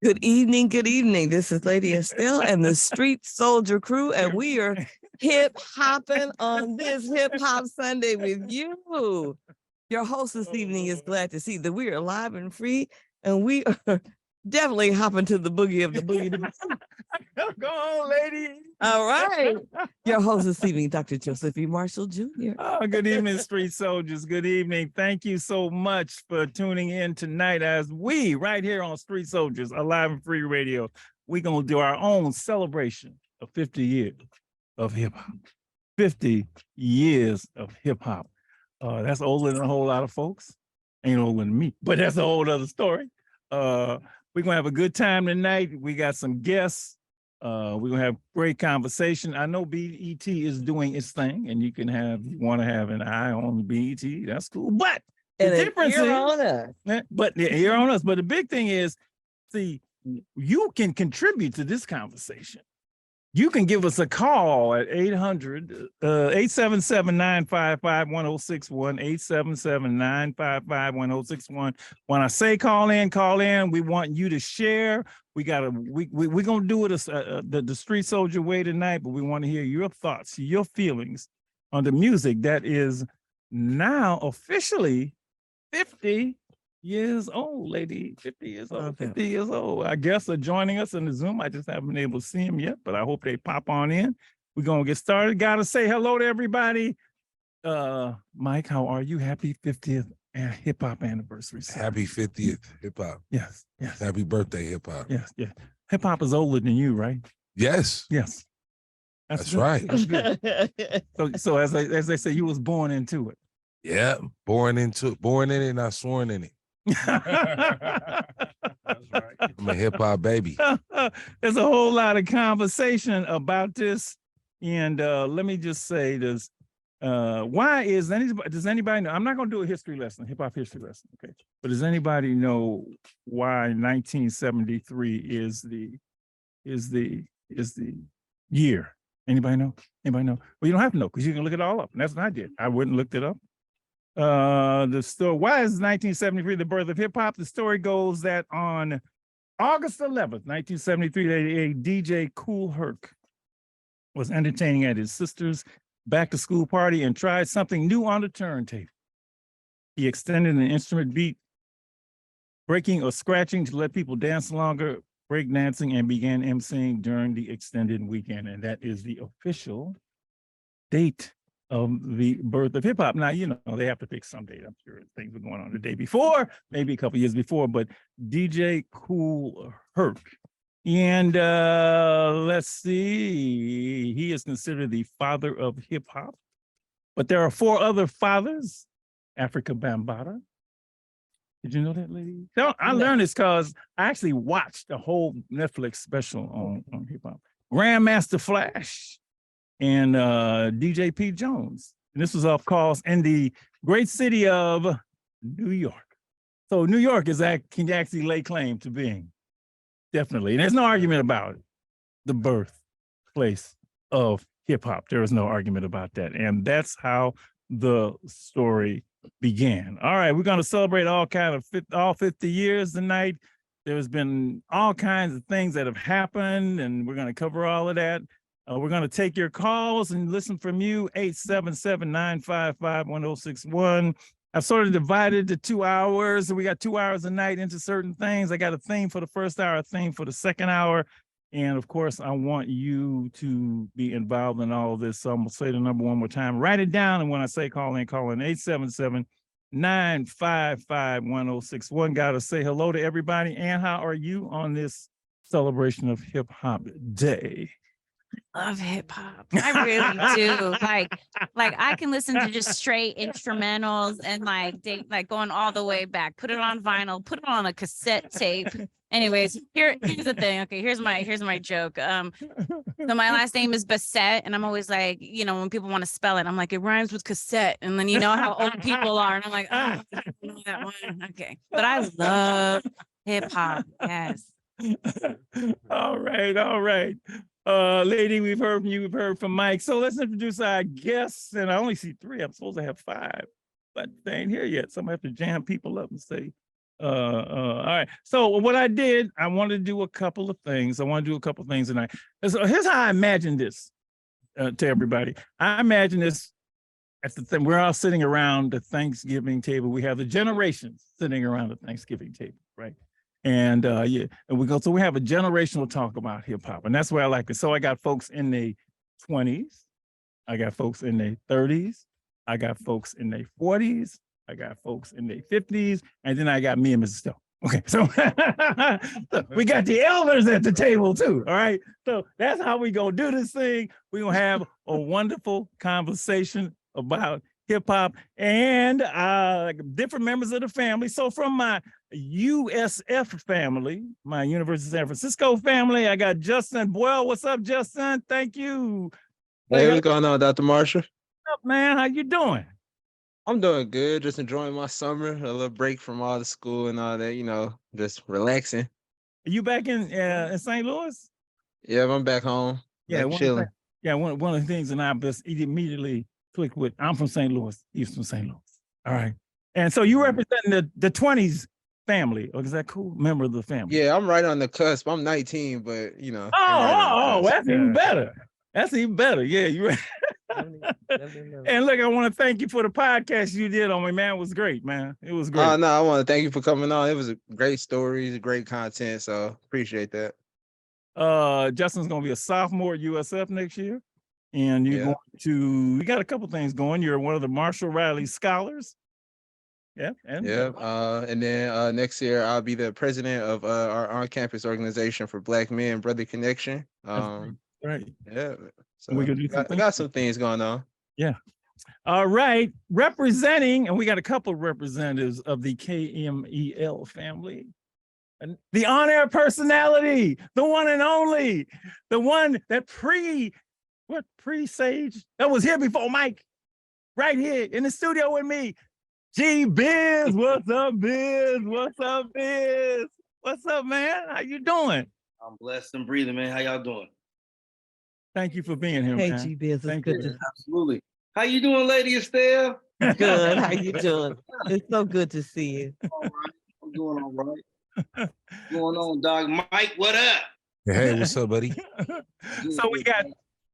Good evening, good evening. This is Lady Estelle and the Street Soldier Crew, and we are hip hopping on this Hip Hop Sunday with you. Your host this evening is glad to see that we are live and free, and we are definitely hopping to the boogie of the boogie. Go on, lady. All right. Your host this evening, Dr. Joseph E. Marshall Jr. Oh, good evening, Street Soldiers. Good evening. Thank you so much for tuning in tonight as we, right here on Street Soldiers, Alive and Free Radio, we're going to do our own celebration of 50 years of hip hop. 50 years of hip hop. That's older than a whole lot of folks. Ain't older than me, but that's a whole other story. We're going to have a good time tonight. We got some guests. We're gonna have great conversation. I know BET is doing its thing, and you want to have an eye on BET. That's cool. But the difference is, on us. but you're on us. But the big thing is, see, you can contribute to this conversation. You can give us a call at 877-955-1061, 877-955-1061. When I say call in, we want you to share. We're gonna do it the Street Soldier way tonight, but we want to hear your thoughts, your feelings on the music that is now officially 50 years old, lady. 50 years old. Okay. 50 years old. I guess are joining us in the Zoom. I just haven't been able to see them yet, but I hope they pop on in. We're gonna get started. Gotta say hello to everybody. Mike, how are you? Happy 50th hip hop anniversary. Happy 50th hip hop. Yes. Happy birthday, hip hop. Yes. Hip hop is older than you, right? Yes. Yes. That's good. right. That's good. So as they say, you was born into it. Yeah. Born in it, not sworn in it. That's right. I'm a hip hop baby. There's a whole lot of conversation about this. And let me just say this. Does anybody know? I'm not going to do a history lesson, hip hop history lesson. Okay. But does anybody know why 1973 is the year? Anybody know? Well, you don't have to know because you can look it all up. And that's what I did. I wouldn't looked it up. The story, why is 1973 the birth of hip hop? The story goes that on August 11th, 1973, a DJ Kool Herc was entertaining at his sister's back to school party and tried something new on the turntable. He extended an instrument beat, breaking or scratching to let people dance longer, breakdancing, and began emceeing during the extended weekend. And that is the official date of the birth of hip hop. Now, they have to pick some date. I'm sure things were going on the day before, maybe a couple years before, but DJ Kool Herc. And let's see, he is considered the father of hip hop, but there are 4 other fathers. Africa Bambaataa. Did you know that, lady? So I learned this because I actually watched the whole Netflix special on hip hop. Grandmaster Flash and DJ Pete Jones. And this was, of course, in the great city of New York. So New York can actually lay claim to being, definitely, and there's no argument about it, the birthplace of hip hop. There is no argument about that. And that's how the story began. All right, we're going to celebrate all 50 years tonight. There's been all kinds of things that have happened, and we're going to cover all of that. We're going to take your calls and listen from you, 877-955-1061. I've sort of divided the 2 hours. We got 2 hours a night into certain things. I got a theme for the first hour, a theme for the second hour. And of course, I want you to be involved in all of this. So I'm going to say the number one more time. Write it down. And when I say call in, 877-955-1061. Got to say hello to everybody. And how are you on this celebration of Hip Hop Day? Love hip hop. I really do. Like I can listen to just straight instrumentals and like going all the way back. Put it on vinyl. Put it on a cassette tape. Anyways, here's the thing. Okay, here's my joke. So my last name is Bassett, and I'm always like, when people want to spell it, I'm like, it rhymes with cassette, and then you know how old people are, and I'm like, I don't know that one. Okay, but I love hip hop. Yes. All right. Lady, we've heard from you, we've heard from Mike. So let's introduce our guests. And I only see 3. I'm supposed to have 5, but they ain't here yet. So I'm gonna have to jam people up and say, All right. So what I did, I wanted to do a couple of things. I want to do a couple of things tonight. So here's how I imagine this to everybody. I imagine this at the thing. We're all sitting around the Thanksgiving table. We have the generations sitting around the Thanksgiving table, right? And yeah, and so we have a generational talk about hip hop, and that's where I like it. So I got folks in their 20s, I got folks in their 30s, I got folks in their 40s, I got folks in their 50s, and then I got me and Mrs. Stowe. Okay, so, so we got the elders at the table too. All right, so that's how we gonna do this thing. We gonna have a wonderful conversation about hip hop and different members of the family. So from my USF family, my University of San Francisco family, I got Justin Boyle. What's up, Justin? Thank you. Hey, what's going on, Dr. Marshall? What's up, man? How you doing? I'm doing good. Just enjoying my summer, a little break from all the school and all that, just relaxing. Are you back in St. Louis? Yeah, I'm back home. Yeah, back chilling. one of the things that I just immediately clicked with, I'm from St. Louis. He's from St. Louis. All right. And so you represent the 20s family. Or is that cool? Member of the family. Yeah, I'm right on the cusp. I'm 19, but I'm right on the Oh, cusp. that's even better. That's even better. Yeah, you're right. And look, I want to thank you for the podcast you did on me, man. It was great, man. It was great. No, I want to thank you for coming on. It was a great stories, great content. So appreciate that. Justin's gonna be a sophomore at USF next year. And you got a couple things going. You're one of the Marshall Riley scholars. Yeah. And then next year I'll be the president of our on-campus organization for Black Men, Brother Connection. right. Yeah. So we can do I got some things going on. Yeah. All right. Representing, and we got a couple of representatives of the KMEL family. And the on-air personality, the one and only, the one that pre-Sage, that was here before Mike, right here in the studio with me. G Biz, what's up, Biz? What's up, Biz? What's up, man? How you doing? I'm blessed and breathing, man. How y'all doing? Thank you for being here, Hey, man. G Biz, it's good to Absolutely. How you doing, Lady Estelle? good. How you doing? It's so good to see you. All right. I'm doing all right. What's going on, dog? Mike, what up? Hey, what's up, buddy? So we got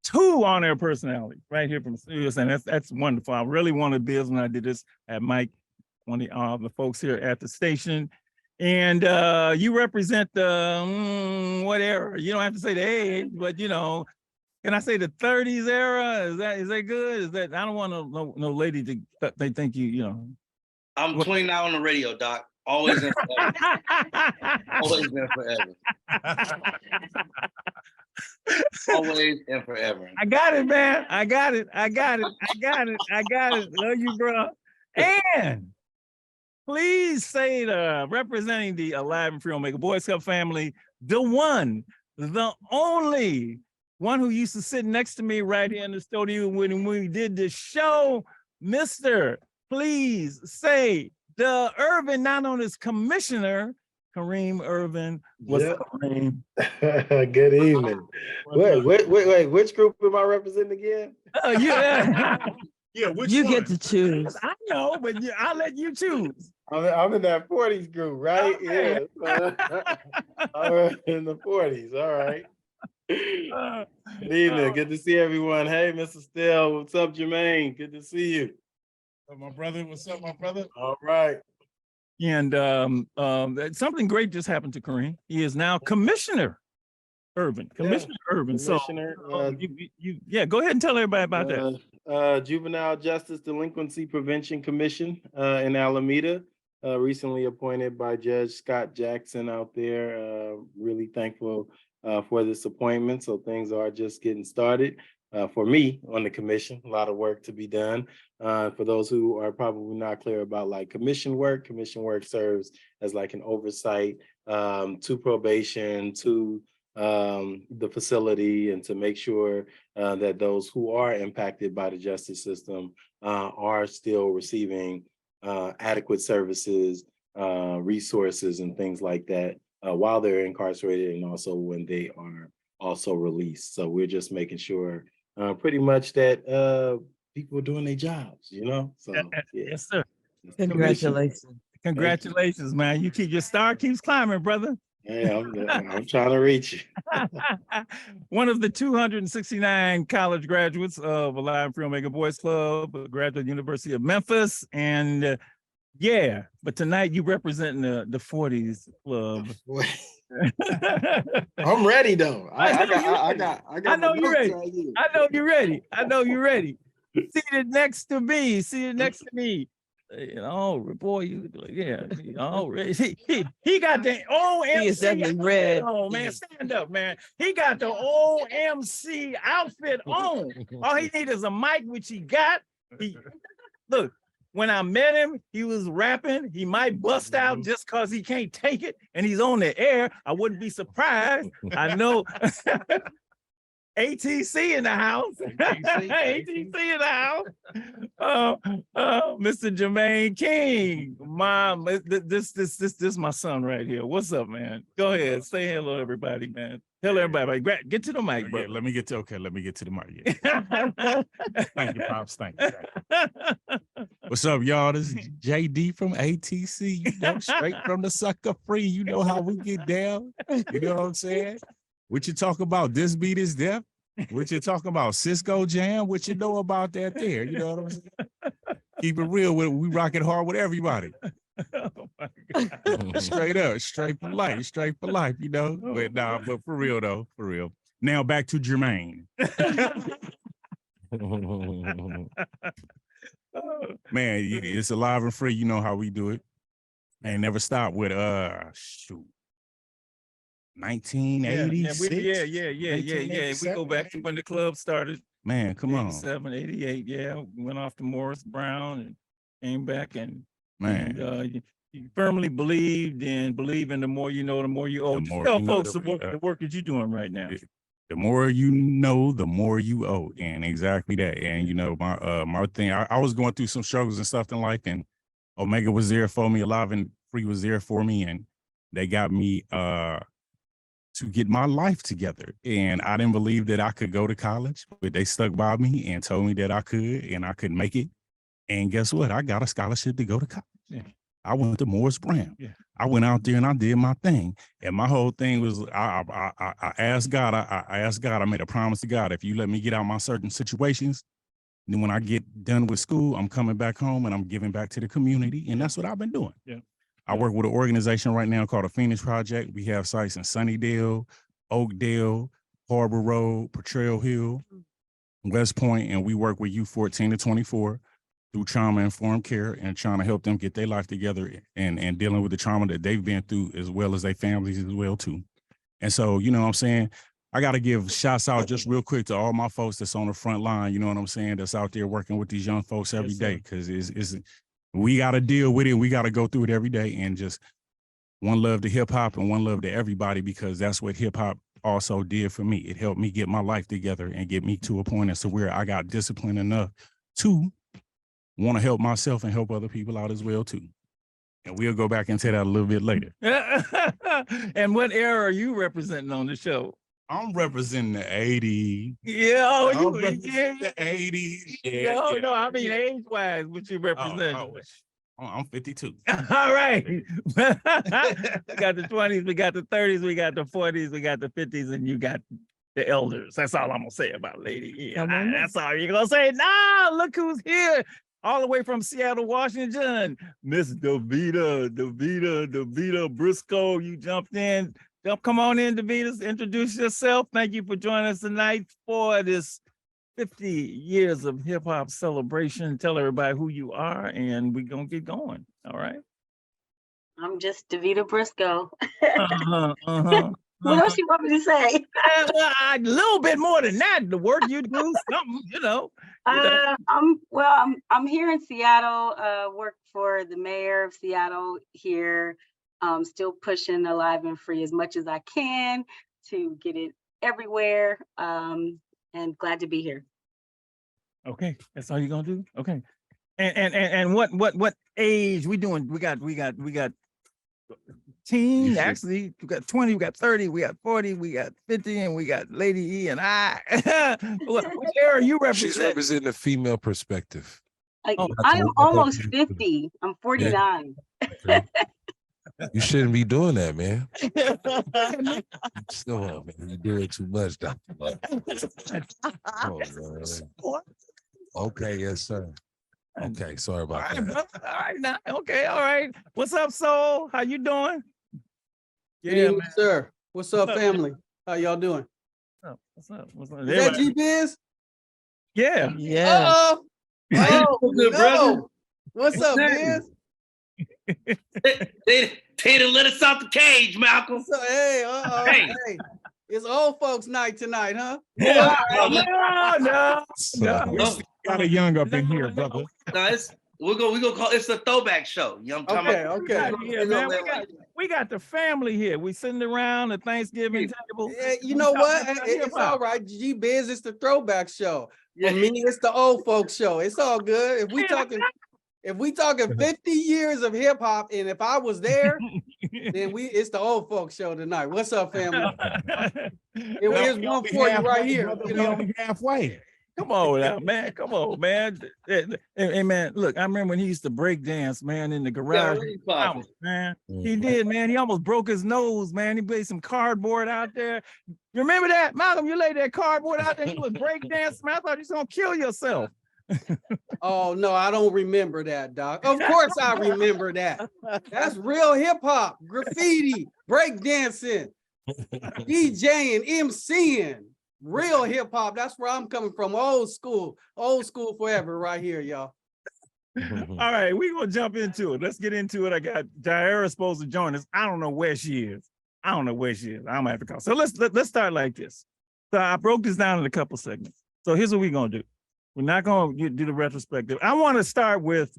two on-air personalities right here from studios, and that's wonderful. I really wanted Biz when I did this at Mike, one of the folks here at the station. And you represent the what era? You don't have to say the age, but can I say the 30s era? Is that good? Is that I don't want no lady to they think you. I'm 29 on the radio, Doc. Always and forever. Always and forever. Always and forever. I got it, man. I got it. Love you, bro. And please say representing the Alive and Free Omega Boys Club family, the one, the only one who used to sit next to me right here in the studio when we did this show, Mr. Please say the Irvin, not known as Commissioner, Kareem Irvin. What's up, Kareem? Good evening. Wait, which group am I representing again? Yeah, which you one? get to choose. I know, but I'll let you choose. I'm in that 40s group, right? Okay. Yeah. I'm in the 40s. All right. Good evening. Good to see everyone. Hey, Mr. Still. What's up, Jermaine? Good to see you. My brother, what's up, my brother? All right. And something great just happened to Kareem. He is now Commissioner Irvin. Commissioner Irvin. Commissioner, So go ahead and tell everybody about that. Juvenile Justice Delinquency Prevention Commission in Alameda, recently appointed by Judge Scott Jackson out there. Really thankful for this appointment. So things are just getting started. For me on the commission, a lot of work to be done. For those who are probably not clear about commission work serves as like an oversight to probation, to the facility, and to make sure that those who are impacted by the justice system are still receiving adequate services, resources, and things like that while they're incarcerated, and also when they are also released. So we're just making sure pretty much that people are doing their jobs, So Yes, sir. Congratulations. Congratulations, man. You keep your star keeps climbing, brother. Yeah, I'm trying to reach you. One of the 269 college graduates of Alive and Free Omega Boys Club, a graduate of the University of Memphis. And yeah, but tonight you representing the 40s club. I'm ready though. I I know you're ready. I know you're ready. I know you're ready. Seated next to me. Seated next to me. Oh boy, you yeah. Oh, he got the OMC. He is definitely red. Oh man, stand up, man. He got the OMC outfit on. All he needs is a mic, which he got. Look, when I met him, he was rapping. He might bust out just because he can't take it, and he's on the air. I wouldn't be surprised. I know. ATC in the house. ATC in the house. Mr. Jermaine King. Mom, this my son right here. What's up, man? Go ahead. Say hello, everybody, man. Tell everybody. Get to the mic, bro. Yeah, let me get to the mic. Yeah. Thank you, Pops. Thank you. What's up, y'all? This is JD from ATC. You know, straight from the sucker free. You know how we get down. You know what I'm saying? What you talk about? This beat is death. What you talking about? Cisco Jam? What you know about that there? You know what I'm saying? Keep it real with it. We rock it hard with everybody. Oh my God. Straight up, straight for life, you know. But nah, but for real though, for real. Now back to Jermaine. Man, it's Alive and Free. You know how we do it. And never stop with 1986. Yeah. We go back to when the club started. Man, come on. 87, 88. Yeah, went off to Morris Brown and came back and Man. You firmly believe in the more you know, the more you owe. Tell folks the work that you're doing right now. The more you know, the more you owe, and exactly that. And you know, my thing, I was going through some struggles and stuff in life, and Omega was there for me, Alive and Free was there for me, and they got me to get my life together. And I didn't believe that I could go to college, but they stuck by me and told me that I could, and I could make it. And guess what? I got a scholarship to go to college. Yeah. I went to Morris Brown. Yeah. I went out there and I did my thing. And my whole thing was, I asked God, I made a promise to God, if you let me get out my certain situations, then when I get done with school, I'm coming back home and I'm giving back to the community. And that's what I've been doing. Yeah. I work with an organization right now called the Phoenix Project. We have sites in Sunnydale, Oakdale, Harbor Road, Potrero Hill, West Point, and we work with youth 14 to 24 through trauma-informed care and trying to help them get their life together and dealing with the trauma that they've been through, as well as their families as well too. And so, you know what I'm saying? I got to give shouts out just real quick to all my folks that's on the front line, you know what I'm saying, that's out there working with these young folks every day, because we got to deal with it. We got to go through it every day, and just one love to hip hop and one love to everybody, because that's what hip hop also did for me. It helped me get my life together and get me to a point as to where I got disciplined enough to want to help myself and help other people out as well too. And we'll go back into that a little bit later. And what era are you representing on the show? I'm representing the 80s. Yeah, The 80s. Yeah. No, I mean age-wise, what you represent? I'm 52. All right. We got the 20s, we got the 30s, we got the 40s, we got the 50s, and you got the elders. That's all I'm gonna say about Lady. Yeah, that's all you're gonna say. Nah, look who's here. All the way from Seattle, Washington, Miss Davita Briscoe. You jumped in. Come on in, Davita. Introduce yourself. Thank you for joining us tonight for this 50 years of hip hop celebration. Tell everybody who you are, and we're gonna get going. All right. I'm just Davita Briscoe. What else you want me to say? A little bit more than that. The work you do, something, you know. I'm here in Seattle. Work for the mayor of Seattle here. Still pushing Alive and Free as much as I can to get it everywhere. And glad to be here. Okay, that's all you're gonna do. Okay, and what age we doing? We got teen, actually, we got 20, we got 30, we got 40, we got 50, and we got Lady E and I. What era are you representing? She's representing a female perspective. I I am told almost you. 50. I'm 49. You shouldn't be doing that, man. Come on, man. You do it too much, Dr. Come on, man. Okay, yes, sir. Okay, sorry All about right, that. brother. All right, now. Okay, all right. What's up, Soul? How you doing? Good Yeah, evening, man. sir. What's up, What's up, family? How y'all doing? What's up? What's up? Is that Everybody- G-Biz? Yeah. Yeah. Uh-oh. How you Oh, doing, good brother? no. What's up, Biz? They didn't let us out the cage, Malcolm. So, hey, uh-oh. Hey. Hey, it's old folks night tonight, huh? Yeah. All No, no. We No, still got a young up in here, brother. we're gonna call it's a throwback show. You know what I'm talking Okay, about? okay. Yeah, man. We got the family here. We sitting around the Thanksgiving table. You know what? It's hip-hop. all right. G-Biz, it's the throwback show. Yeah. For me, it's the old folks show. It's all good. If we talking 50 years of hip hop, and if I was there, then it's the old folks show tonight. What's up, family? Here's one for you right here. Brother, You we know, only halfway. Come on now, man. Come on, man. Hey, man, look, I remember when he used to break dance, man, in the garage. Man, he did, man. He almost broke his nose, man. He laid some cardboard out there. You remember that? Malcolm, you laid that cardboard out there. You was break dancing, man. I thought you was gonna kill yourself. oh no, I don't remember that, Doc. Of course I remember that. That's real hip hop, graffiti, breakdancing, DJing, MCing. Real hip hop. That's where I'm coming from. Old school forever right here, y'all. All right, we're gonna jump into it. Let's get into it. I got Jaira supposed to join us. I don't know where she is. I'm gonna have to call. So let's start like this. So I broke this down in a couple segments. So here's what we're gonna do. We're not gonna do the retrospective. I want to start with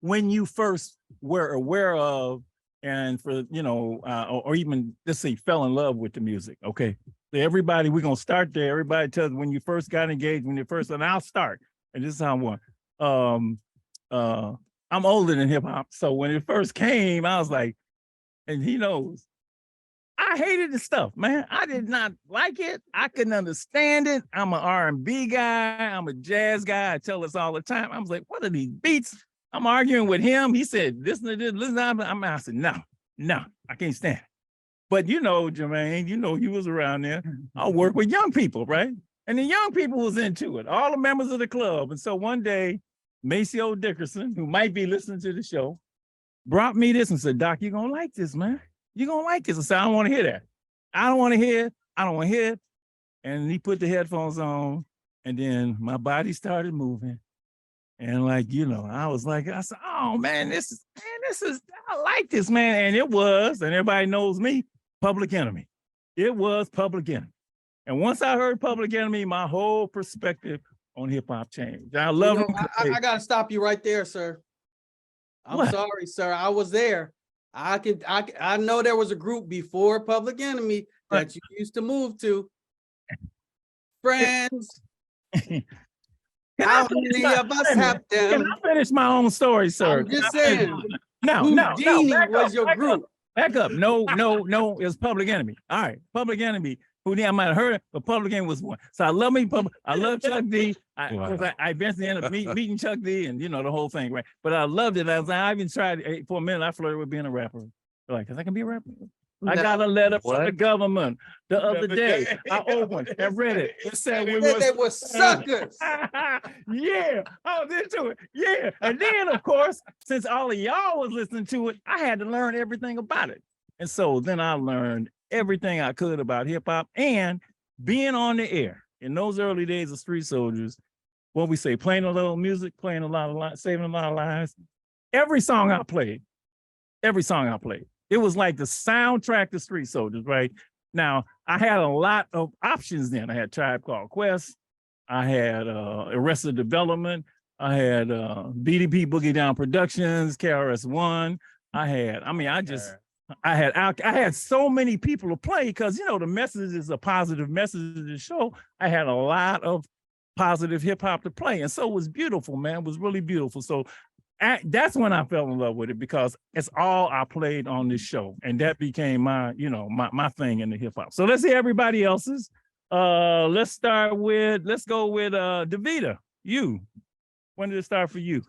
when you first were aware of, and for or even let's say fell in love with the music. Okay. So everybody, we're gonna start there. Everybody tells when you first got engaged, and I'll start. And this is how I want. I'm older than hip hop. So when it first came, I was like, and he knows, I hated the stuff, man. I did not like it. I couldn't understand it. I'm an R&B guy. I'm a jazz guy. I tell us all the time. I was like, what are these beats? I'm arguing with him. He said, listen to this, listen to that. I said, no, I can't stand it. But Jermaine, you was around there. I work with young people, right? And the young people was into it, all the members of the club. And so one day, Maceo Dickerson, who might be listening to the show, brought me this and said, Doc, you're going to like this, man. You're going to like this. I said, I don't want to hear that. I don't want to hear it. I don't want to hear it. And he put the headphones on, and then my body started moving. And I was like, I said, oh man, this is, I like this, man. And it was, and everybody knows me, Public Enemy. It was Public Enemy. And once I heard Public Enemy, my whole perspective on hip hop changed. I love it. I gotta stop you right there, sir. I'm sorry, sir. I was there. I know there was a group before Public Enemy that you used to move to. Friends. How many of us have them? Can I finish my own story, sir? I'm just saying. No. Was your group. Back up. No, it was Public Enemy. All right, Public Enemy. Who I might have heard it, but Public Enemy was one. So I love I love Chuck D. I eventually ended up meeting Chuck D and the whole thing, right? But I loved it. I even tried for a minute. I flirted with being a rapper. Like, cause I can be a rapper. I got a letter from the government the other day. I opened and read it. It said we were suckers. Yeah, I was into it. Yeah. And then, of course, since all of y'all was listening to it, I had to learn everything about it. And so then I learned everything I could about hip hop and being on the air in those early days of Street Soldiers. What we say, playing a little music, playing a lot of lives, saving a lot of lives. Every song I played, it was like the soundtrack to Street Soldiers, right? Now, I had a lot of options then. I had Tribe Called Quest. I had Arrested Development. I had BDP Boogie Down Productions, KRS-One. I had so many people to play because, the message is a positive message to the show. I had a lot of positive hip hop to play. And so it was beautiful, man. It was really beautiful. So that's when I fell in love with it because it's all I played on this show. And that became my thing in the hip hop. So let's see everybody else's. Let's go with DeVita. You. When did it start for you?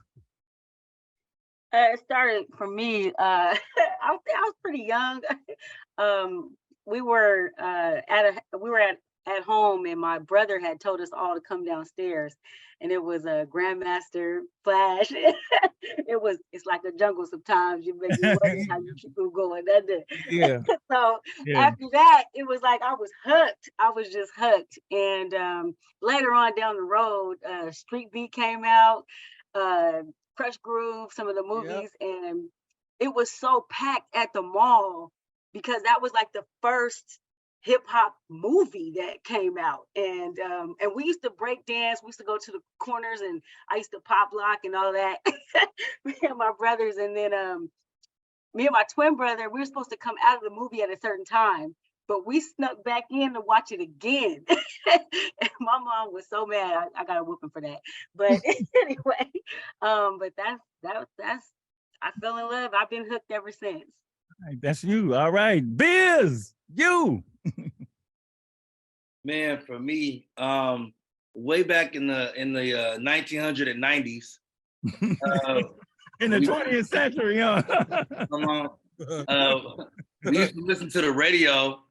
It started for me. I think I was pretty young. We were at home, and my brother had told us all to come downstairs, and it was a Grandmaster Flash. It's like a jungle sometimes. You make you wonder how you keep it going, doesn't it? Yeah. So Yeah. after that, it was like I was hooked. I was just hooked. And later on down the road, Street Beat came out. Crush Groove, some of the movies, and it was so packed at the mall because that was like the first hip hop movie that came out. And we used to break dance. We used to go to the corners, and I used to pop lock and all that. Me and my brothers, and then me and my twin brother, we were supposed to come out of the movie at a certain time, but we snuck back in to watch it again. And my mom was so mad. I got a whooping for that. But anyway, but that's I fell in love. I've been hooked ever since. All right, that's you. All right. Biz, you. Man, for me, way back in the 1990s, In the 20th century, huh? We used to listen to the radio,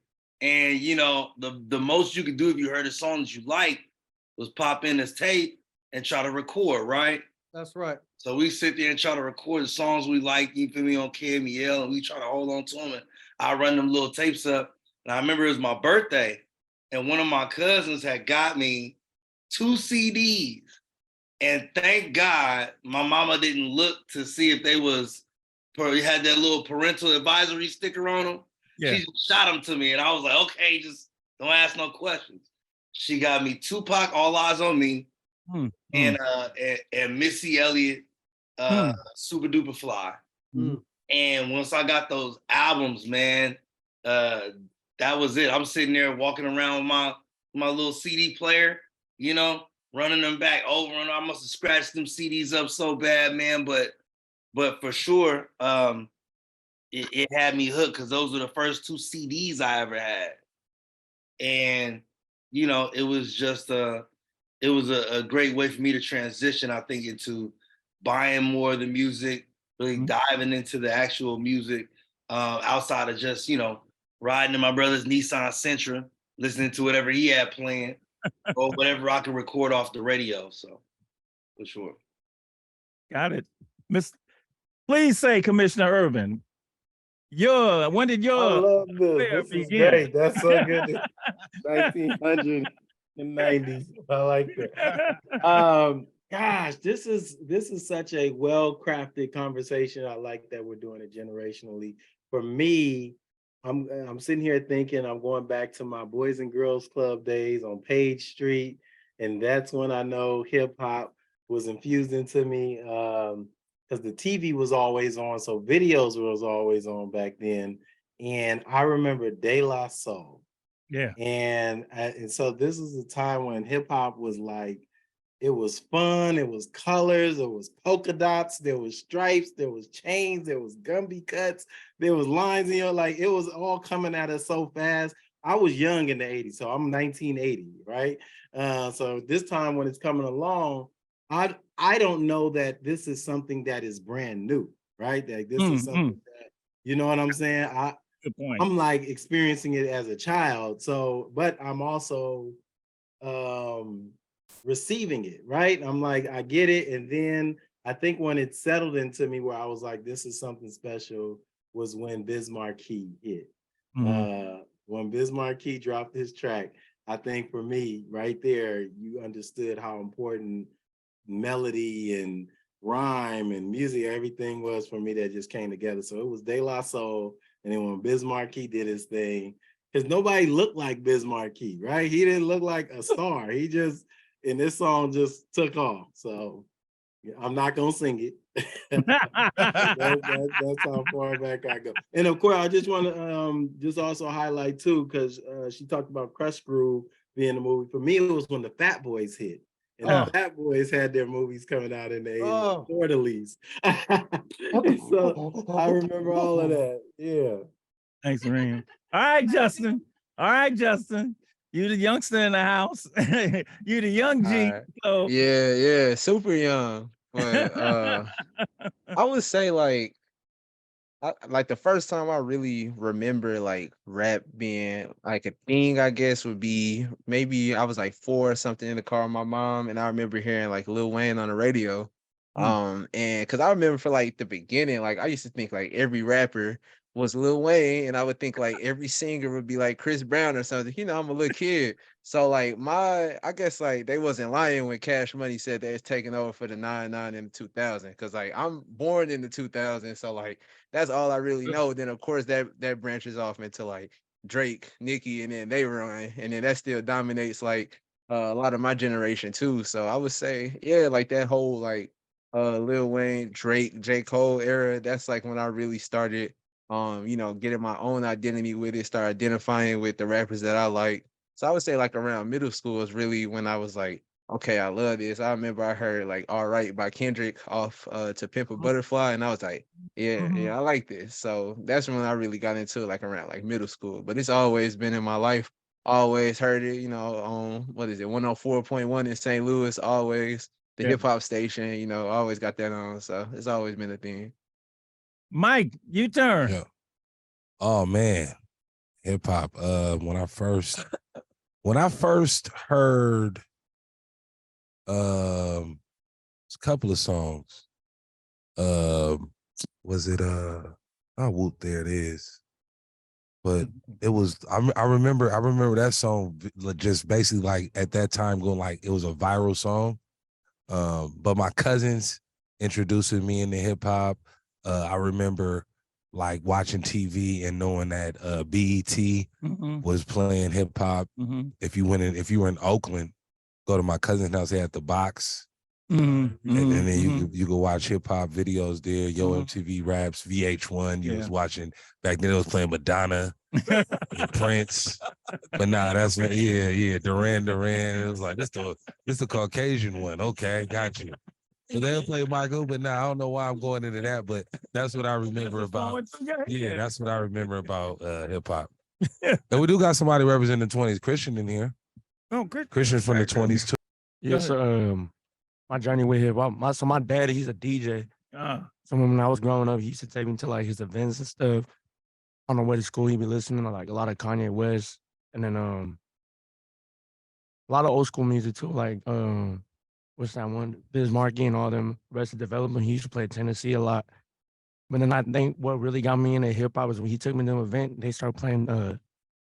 and you know, the most you could do if you heard a song that you liked was pop in this tape and try to record, right? That's right. So we sit there and try to record the songs we like, you feel me, on KMEL, and we try to hold on to them. And I run them little tapes up. And I remember it was my birthday, and one of my cousins had got me 2 CDs. And thank God my mama didn't look to see if they had that little parental advisory sticker on them. Yeah. She just shot them to me, and I was like, okay, just don't ask no questions. She got me Tupac, All Eyes on Me, and Missy Elliott, Super Duper Fly. And once I got those albums, man, that was it. I'm sitting there walking around with my little CD player, you know, running them back over, and I must have scratched them CDs up so bad, man. But for sure, it had me hooked because those were the first 2 CDs I ever had. And, you know, it was just a great way for me to transition, I think, into buying more of the music, really diving into the actual music, outside of just, you know, riding in my brother's Nissan Sentra, listening to whatever he had playing or whatever I could record off the radio. So, for sure. Got it. Please say, Commissioner Urban, when did I your love this. career This is begin? great. That's so good. 1990s. I like that. Gosh, this is such a well-crafted conversation. I like that we're doing it generationally. For me, I'm sitting here thinking I'm going back to my Boys and Girls Club days on Page Street, and that's when I know hip hop was infused into me. Because the TV was always on, so videos was always on back then. And I remember De La Soul. Yeah. And so this is a time when hip hop was like, it was fun, it was colors, it was polka dots, there was stripes, there was chains, there was Gumby cuts, there was lines, you know, like it was all coming at us so fast. I was young in the 80s, so I'm 1980, right? So this time when it's coming along, I don't know that this is something that is brand new, right? Like this is something that, you know what I'm saying? Good point. I'm like experiencing it as a child. So, but I'm also receiving it, right? I'm like, I get it. And then I think when it settled into me where I was like, this is something special was when Biz Markie hit. When Biz Markie dropped his track, I think for me right there, you understood how important melody and rhyme and music, everything was for me that just came together. So it was De La Soul. And then when Biz Markie did his thing, because nobody looked like Biz Markie, right? He didn't look like a star. He just, and this song just took off. So I'm not gonna sing it. That's how far back I go. And of course, I just want to just also highlight too, because she talked about Crush Groove being a movie. For me, it was when the Fat Boys hit. And the Fat Boys had their movies coming out in the 80s, quarterlies. So I remember all of that. Yeah. Thanks, Reem. All right, Justin. You the youngster in the house. You the young G. Alright. So Yeah, super young. But I would say like the first time I really remember like rap being like a thing, I guess would be maybe I was like 4 or something in the car with my mom, and I remember hearing like Lil Wayne on the radio. And because I remember for like the beginning, like I used to think like every rapper was Lil Wayne, and I would think like every singer would be like Chris Brown or something. You know, I'm a little kid. So like I guess like they wasn't lying when Cash Money said they was taking over for the 99 in the 2000. Cause like I'm born in the 2000, so like that's all I really know. Then of course that branches off into like Drake, Nicki, and then they run, and then that still dominates like a lot of my generation too. So I would say, yeah, like that whole like Lil Wayne, Drake, J. Cole era, that's like when I really started getting my own identity with it, start identifying with the rappers that I like. So I would say like around middle school is really when I was like, okay, I love this. I remember I heard like All Right by Kendrick off To Pimp a Butterfly, and I was like, yeah, I like this. So that's when I really got into it, like around like middle school. But it's always been in my life. Always heard it, on what is it, 104.1 in St. Louis, always the hip hop station, always got that on. So it's always been a thing. Mike, you turn. Yeah. Oh man, hip hop. When I first heard a couple of songs. Was it oh whoop, there it is. But it was I remember that song just basically like at that time going like it was a viral song. But my cousins introducing me into hip hop. I remember like watching TV and knowing that BET was playing hip hop. If you were in Oakland, go to my cousin's house, they had the box. And then you could watch hip hop videos there, Yo MTV Raps, VH1. You was watching back then. It was playing Madonna, and Prince. But nah, that's what, Duran. It was like this the Caucasian one. Okay, got you. So they'll play Michael, but now I don't know why I'm going into that. But that's what I remember about. Yeah, that's what I remember about hip hop. And we do got somebody representing the 20s, Christian in here. Oh, good. Christian's from the 20s too. Yes, my journey with hip hop. My daddy, he's a DJ. So when I was growing up, he used to take me to like his events and stuff. On the way to school, he'd be listening to like a lot of Kanye West, and then a lot of old school music too, like what's that one? Biz Markie and all them. Arrested Development. He used to play Tennessee a lot. But then I think what really got me into hip hop was when he took me to an event. They started playing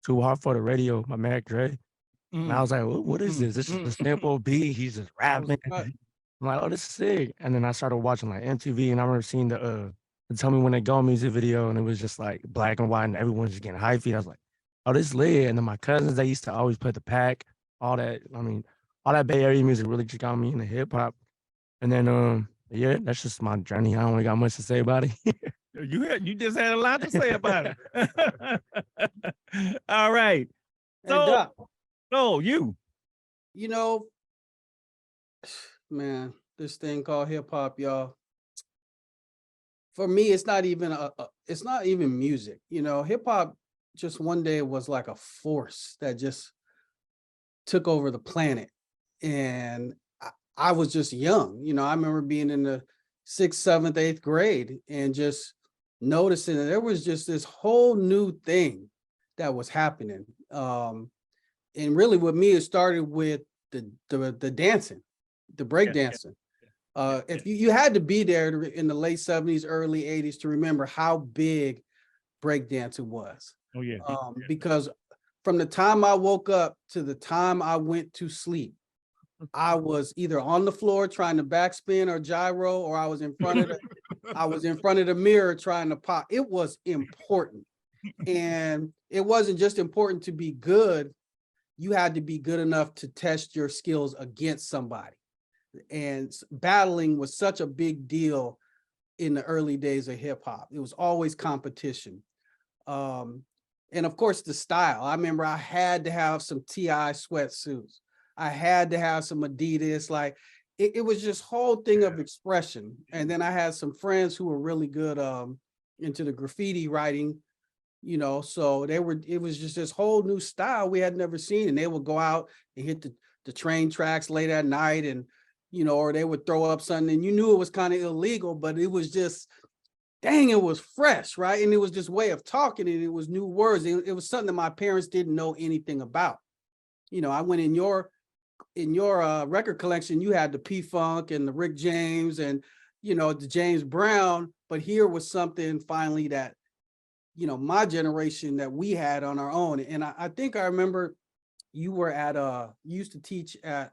"Too Hard for the Radio" by Mac Dre. And I was like, what is this? This is the sample beat. He's just rapping. I'm like, oh, this is sick. And then I started watching like MTV, and I remember seeing the Tell Me When They Go music video, and it was just like black and white, and everyone's just getting hypey. I was like, oh, this is lit. And then my cousins, they used to always play the Pack, all that. I mean, all that Bay Area music really just got me into hip hop. And then, yeah, that's just my journey. I don't really got much to say about it. You just had a lot to say about it. All right. So you know, man, this thing called hip hop, y'all. For me, it's not even it's not even music. Hip hop just one day was like a force that just took over the planet. And I was just young. I remember being in the 6th, 7th, 8th grade and just noticing that there was just this whole new thing that was happening. And really with me, it started with the dancing, the break dancing. If you had to be there in the late 70s, early 80s to remember how big breakdancing was. Oh yeah. Because from the time I woke up to the time I went to sleep, I was either on the floor trying to backspin or gyro, or I was in front of the mirror trying to pop. It was important. And it wasn't just important to be good. You had to be good enough to test your skills against somebody. And battling was such a big deal in the early days of hip hop. It was always competition. And of course, the style. I remember I had to have some TI sweatsuits. I had to have some Adidas. Like it was just whole thing of expression. And then I had some friends who were really good into the graffiti writing. you know, so it was just this whole new style we had never seen. And they would go out and hit the train tracks late at night, and, you know, or they would throw up something, and you knew it was kind of illegal, but it was just, dang, it was fresh, right? And it was this way of talking, and it was new words. It was something that my parents didn't know anything about. You know, I went in your record collection, you had the P-Funk and the Rick James and, you know, the James Brown, but here was something finally that, you know, my generation that we had on our own. And I think I remember you were at you used to teach at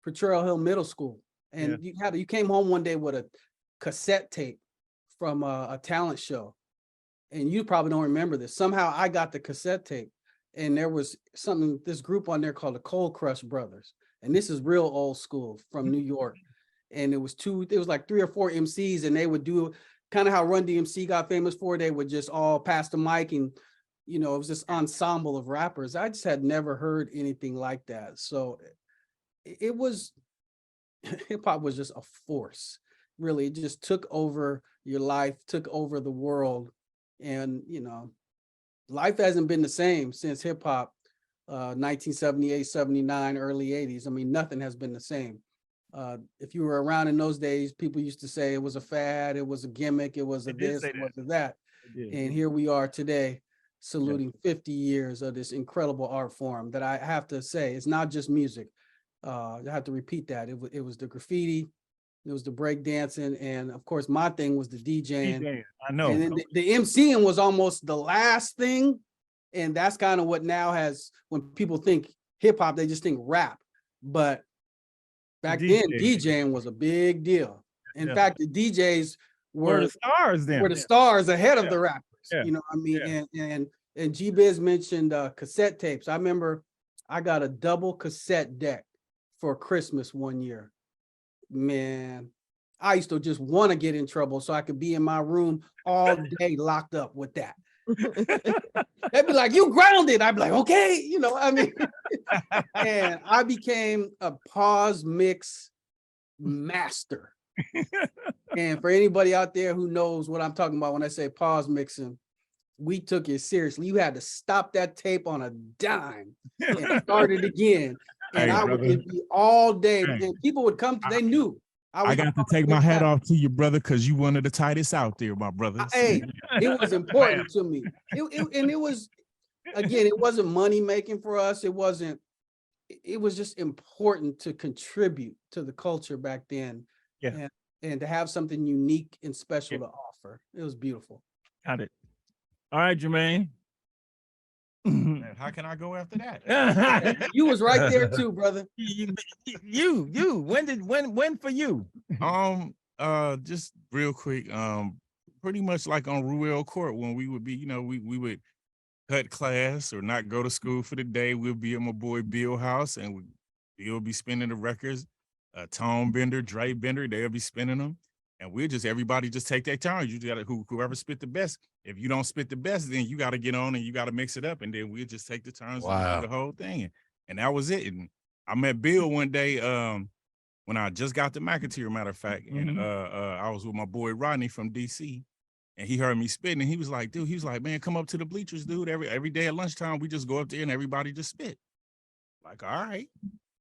Potrero Hill Middle School, and you came home one day with a cassette tape from a talent show, and you probably don't remember this. Somehow I got the cassette tape, and there was this group on there called the Cold Crush Brothers, and this is real old school from New York. And it was like 3 or 4 MCs, and they would do kind of how Run DMC got famous for. They would just all pass the mic, and, you know, it was this ensemble of rappers. I just had never heard anything like that. So it was, hip hop was just a force, really. It just took over your life, took over the world. And, you know, life hasn't been the same since hip hop, 1978, 79, early 80s. I mean, nothing has been the same. If you were around in those days, people used to say it was a fad, it was a gimmick, it was a this, it was a that. And here we are today, saluting 50 years of this incredible art form that I have to say, it's not just music. I have to repeat that. It was the graffiti, it was the breakdancing, and of course, my thing was the DJing. I know. And then the MCing was almost the last thing. And that's kind of what now has, when people think hip hop, they just think rap. But back then, DJing was a big deal. In fact, the DJs were the stars then. Were the stars ahead of the rappers. You know what I mean? And G-Biz mentioned cassette tapes. I remember I got a double cassette deck for Christmas one year. Man, I used to just want to get in trouble so I could be in my room all day locked up with that. They'd be like, "You grounded." I'd be like, "Okay," you know, I mean, and I became a pause mix master. And for anybody out there who knows what I'm talking about when I say pause mixing, we took it seriously. You had to stop that tape on a dime and start it again. And I would be all day, and people would come, they knew. I got to take my hat off to you, brother, because you one of the tightest out there, my brother. Hey, it was important to me. And it was, again, it wasn't money making for us. It was just important to contribute to the culture back then. Yeah. And to have something unique and special to offer. It was beautiful. Got it. All right, Jermaine. How can I go after that? You was right there too, brother. When for you? Just real quick. Pretty much like on Ruel Court when we would be, you know, we would cut class or not go to school for the day. We'll be at my boy Bill house, and Bill be spinning the records. Tone Bender, Dre Bender, they'll be spinning them. And everybody just take their turn. You gotta, whoever spit the best. If you don't spit the best, then you gotta get on and you gotta mix it up. And then we'll just take the turns and do the whole thing. And that was it. And I met Bill one day when I just got to McAteer, matter of fact. And I was with my boy Rodney from DC. And he heard me spitting, and he was like, man, come up to the bleachers, dude. Every day at lunchtime, we just go up there and everybody just spit. Like, all right.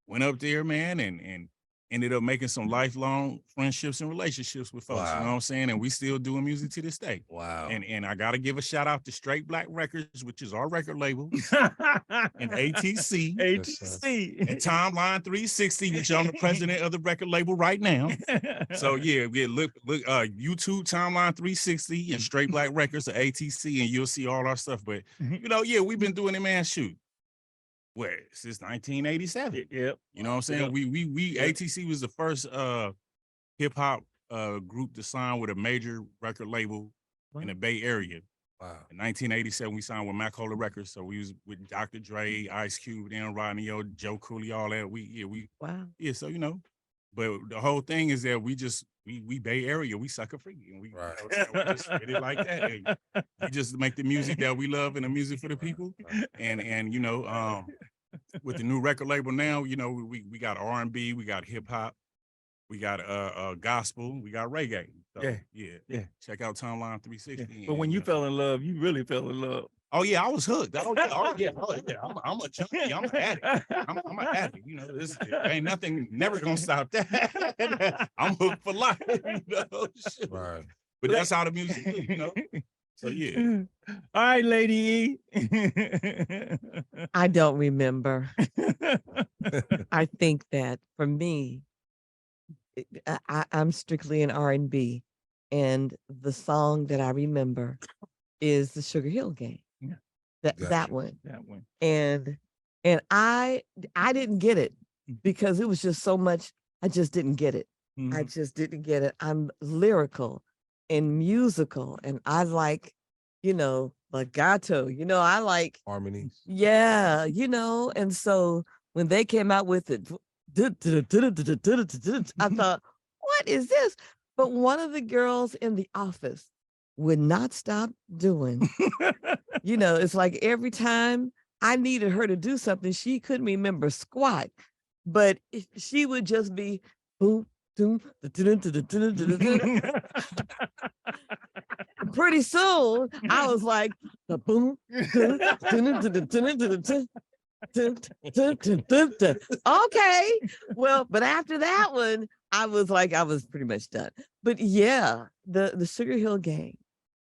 Went up there, man, and ended up making some lifelong friendships and relationships with folks. You know what I'm saying? And we still doing music to this day. Wow. And I gotta give a shout out to Straight Black Records, which is our record label, and ATC. And Timeline 360, which I'm the president of the record label right now. So yeah, look, YouTube Timeline 360 and Straight Black Records or ATC, and you'll see all our stuff. But you know, yeah, we've been doing it, man. Shoot. Since 1987. Yep. You know what I'm saying? We ATC was the first hip hop group to sign with a major record label in the Bay Area. Wow. In 1987, we signed with Macaulay Records. So we was with Dr. Dre, Ice Cube, Dan Rodney, Joe Cooley, all that. So you know, but the whole thing is that we Bay Area, we sucker free, and we just get it like that. And we just make the music that we love and the music for the people. And you know, with the new record label now, you know, we got R&B, we got hip hop, we got gospel, we got reggae. So, yeah. Check out Timeline 360. Yeah. But when you fell in love, you really fell in love. Oh yeah, I was hooked. Oh yeah. I'm a junkie. I'm an addict. I'm an addict. You know, this ain't nothing. Never gonna stop that. I'm hooked for life. You know? Right. But that's how the music is, you know. So yeah. All right, Lady E. I don't remember. I think that for me, I'm strictly an R&B, and the song that I remember is the Sugar Hill Gang. Yeah. That Gotcha. one. That one. And I didn't get it because it was just so much. I just didn't get it. I just didn't get it. I'm lyrical and musical, and I like, legato. I like Harmonies. yeah, and so when they came out with it, I thought, what is this? But one of the girls in the office would not stop doing. It's like every time I needed her to do something, she couldn't remember squat, but she would just be boom, boom, pretty soon I was like, the boom, okay. Well, but after that one, I was pretty much done. But yeah, the Sugar Hill Gang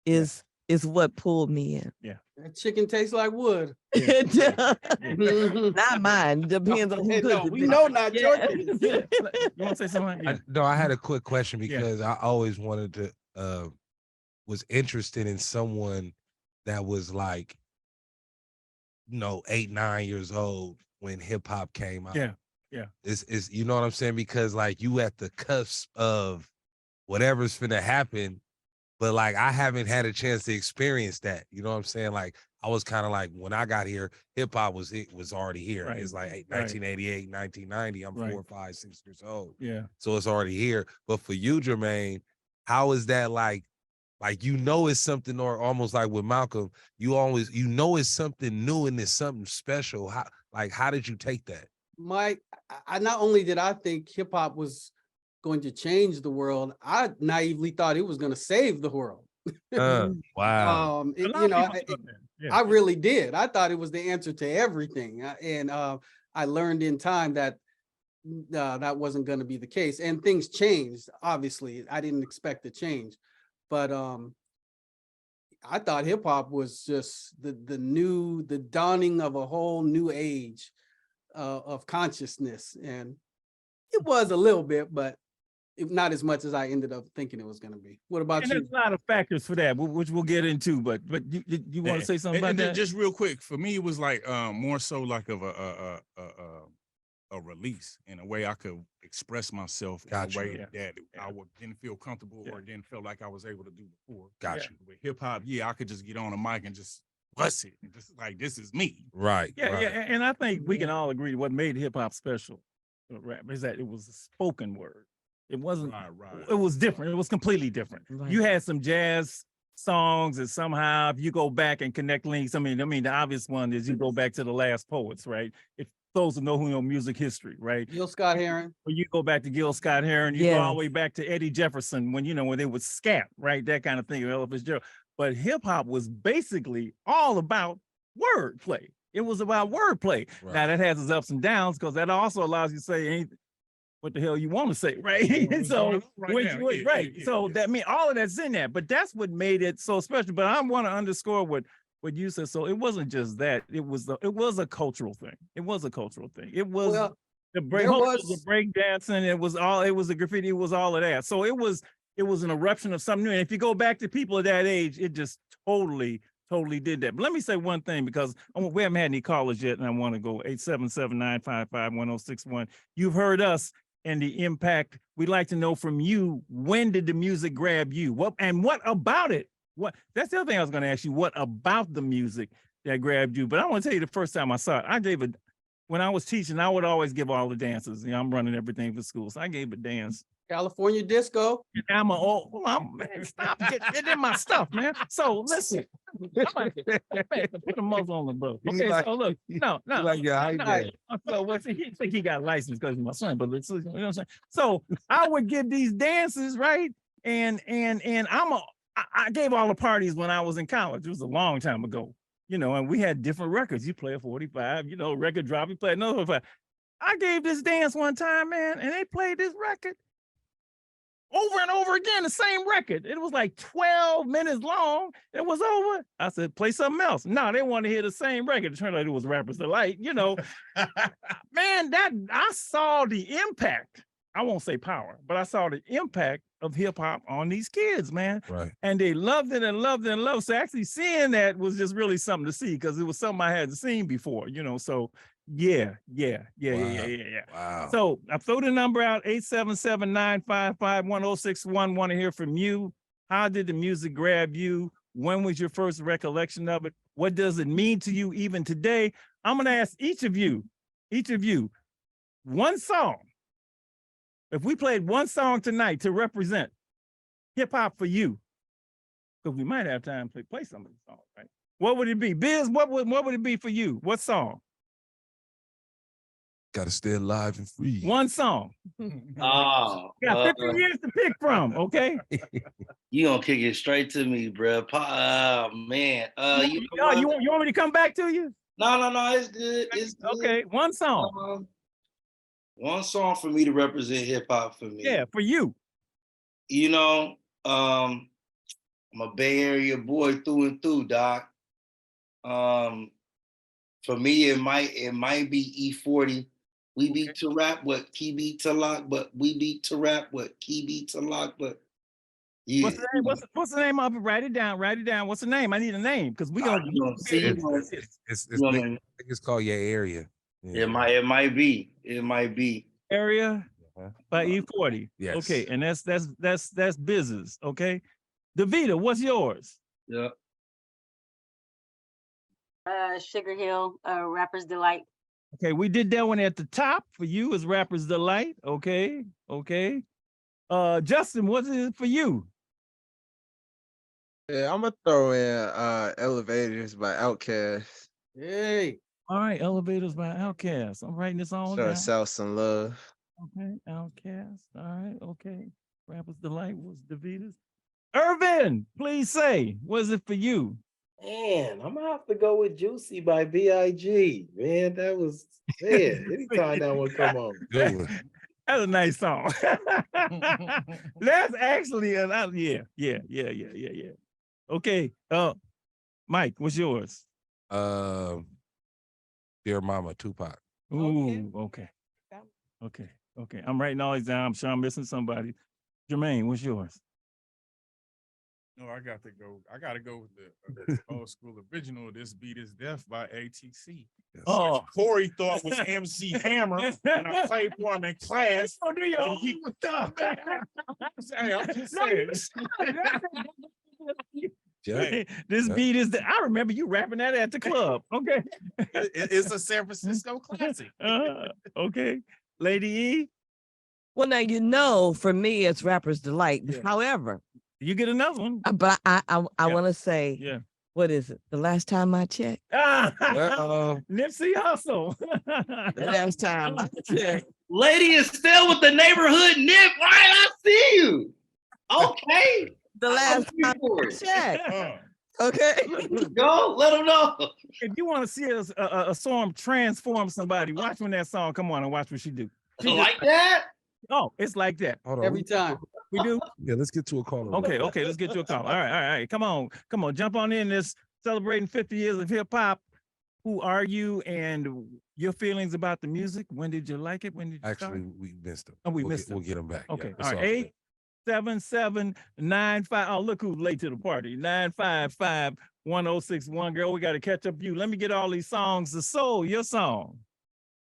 is what pulled me in. Yeah. That chicken tastes like wood. Not mine. Depends on who No, cooks we it. know not your Yeah. chicken. You want to say something? Yeah. No, I had a quick question because I always wanted to was interested in someone that was like, 8, 9 years old when hip hop came out. Yeah. Yeah. It's you know what I'm saying? Because like you at the cusp of whatever's finna happen, but like I haven't had a chance to experience that. You know what I'm saying? Like I was kind of like when I got here, hip hop was already here. Right. It's like 1988, 1990. I'm 4, 5, 6 years old. Yeah. So it's already here. But for you, Jermaine, how is that like it's something, or almost like with Malcolm, it's something new and it's something special. How did you take that? Mike, I not only did I think hip hop was going to change the world, I naively thought it was going to save the world. Wow. I really did. I thought it was the answer to everything. And I learned in time that that wasn't going to be the case. And things changed. Obviously, I didn't expect the change. But I thought hip hop was just the dawning of a whole new age of consciousness. And it was a little bit, but not as much as I ended up thinking it was going to be. What about you? There's a lot of factors for that, which we'll get into. But you want to say something about that? Just real quick, for me, it was like more so like of a release in a way I could express myself in a way that I didn't feel comfortable or didn't feel like I was able to do before. Gotcha. With hip hop, I could just get on a mic and just bust it. And just like, this is me. Right. Yeah, right. yeah. And I think we can all agree what made hip hop special, rap, is that it was a spoken word. It wasn't, it was different. It was completely different. Right. You had some jazz songs that somehow, if you go back and connect links, I mean, the obvious one is you go back to the Last Poets, right? If those who know music history, right? Gil Scott-Heron. When you go back to Gil Scott-Heron, you go all the way back to Eddie Jefferson when they would scat, right? That kind of thing, Ella Fitzgerald. But hip hop was basically all about wordplay. It was about wordplay. Right. Now that has its ups and downs because that also allows you to say what the hell you want to say, right? So, So that means all of that's in there, but that's what made it so special. But I want to underscore what you said. So it wasn't just that; it was a cultural thing. It was a cultural thing. It was the break dancing. It was the graffiti. It was all of that. So it was an eruption of something new. And if you go back to people of that age, it just totally did that. But let me say one thing, because we haven't had any callers yet, and I want to go 877-955-1061. You've heard us and the impact. We'd like to know from you, when did the music grab you? What about it? That's the other thing I was going to ask you. What about the music that grabbed you? But I want to tell you, the first time I saw it, when I was teaching, I would always give all the dances. I'm running everything for school, so I gave a dance. California disco. Man, stop getting in my stuff, man. So listen, put a muzzle on the bro. Okay, so look, no. So he think he got a license because he's my son, but listen, you know what I'm saying? So I would give these dances, right? I gave all the parties when I was in college. It was a long time ago, and we had different records. You play a 45, record drop, you play another 45. I gave this dance one time, man, and they played this record over and over again, the same record. It was like 12 minutes long. It was over. I said, play something else. No, they want to hear the same record. It turned out it was Rapper's Delight, Man, I saw the impact. I won't say power, but I saw the impact of hip hop on these kids, man. Right. And they loved it and loved it and loved it. So actually seeing that was just really something to see because it was something I hadn't seen before, So yeah. Wow. So I throw the number out, 877-955-1061. Want to hear from you. How did the music grab you? When was your first recollection of it? What does it mean to you even today? I'm going to ask each of you, one song. If we played one song tonight to represent hip hop for you, because we might have time to play some of the songs, right? What would it be? Biz, what would it be for you? What song? Gotta stay alive and free. One song. Oh, You got 50 years to pick from, okay? You gonna kick it straight to me, bro. Oh man. You want me to come back to you? No, it's good. It's good. Okay, one song. One song for me to represent hip hop for me. Yeah, for you. I'm a Bay Area boy through and through, Doc. For me, it might be E40. We beat to rap what key beat to lock, but we beat to rap what key beat to lock, but yeah. What's the name? What's the name of it? Write it down. What's the name? I need a name because we gonna see. It's called Your Area. Yeah. It might be. Area by E40. Yes. Okay, and that's business. Okay, Davita, what's yours? Yeah. Sugar Hill, Rapper's Delight. Okay, we did that one at the top for you as Rapper's Delight. Okay. Justin, what's it for you? Yeah, I'm gonna throw in Elevators by Outkast. Hey. All right, Elevators by Outkast. I'm writing this all down. South some love. Okay, Outkast. All right, okay. Rapper's Delight was Davita's. Irvin, please say, was it for you? Man, I'm gonna have to go with Juicy by B.I.G. Man, that was anytime that one come on. Good one. That's a nice song. That's actually yeah. Okay, Mike, what's yours? Dear Mama, Tupac. Ooh, okay. I'm writing all these down. I'm sure I'm missing somebody. Jermaine, what's yours? No, I gotta go with the old school original. This Beat Is Death by ATC. Yes. Oh, Corey thought was MC Hammer, and I played for him in class. Oh, do you? And he was tough. Hey, I'm just saying. Yeah. This beat is I remember you rapping that at the club. Okay. It's a San Francisco classic. Okay. Lady E. Well, now for me it's Rapper's Delight. Yeah. However, you get another one. But I want to say, Yeah. What is it? The last time I checked. Nipsey Hussle. The last time I checked. Lady Estelle with the neighborhood nip. All right, I see you. Okay. The last time I checked. Okay. Go, let them know. If you want to see a song transform somebody, watch when that song come on and watch what she do. Like that? Oh, it's like that. Hold on. Every time. We do? Yeah, let's get to a caller. Okay, let's get to a call. All right. Come on. Jump on in this celebrating 50 years of hip hop. Who are you and your feelings about the music? When did you like it? When did you Actually, start? we missed him. Oh, we missed him. We'll get him back. Okay. Yeah, All right. 877-95. Oh, look who's late to the party. 955-1061. Girl, we got to catch up you. Let me get all these songs. The soul, your song.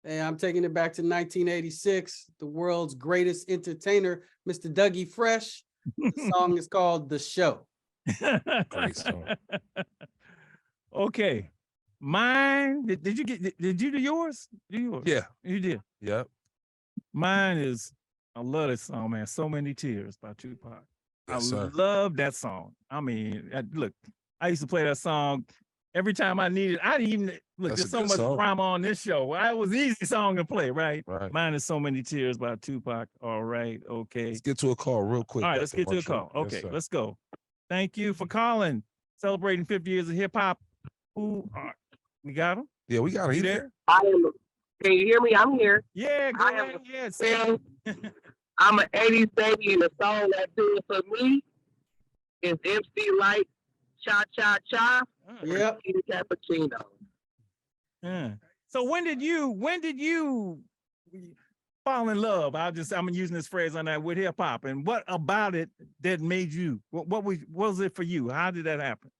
Hey, I'm taking it back to 1986. The world's greatest entertainer, Mr. Dougie Fresh. The song is called The Show. Great song. Okay. Mine, did you do yours? Yeah. You did. Yep. Mine is, I love this song, man. So Many Tears by Tupac. Yes, I sir. love that song. I mean, look, I used to play that song Every time I needed, I didn't even look. That's There's a so good much song. drama on this show. It was an easy song to play, right? Right. Mine is So Many Tears by Tupac. All right, okay. Let's get to a call real quick. All right, let's Dr. get to a Marshall. call. Yes, Okay, sir. let's go. Thank you for calling. Celebrating 50 years of hip hop. We got him? Yeah, we got him. You He's there? I am. Can you hear me? I'm here. Yeah, go I ahead. am. Yes. Well, I'm an 80s baby, and the song that do it for me is MC Light, Cha Cha Cha, Yep. Eat a Cappuccino. So when did you fall in love? I'm using this phrase on that with hip hop. And what about it that made you? What was it for you? How did that happen?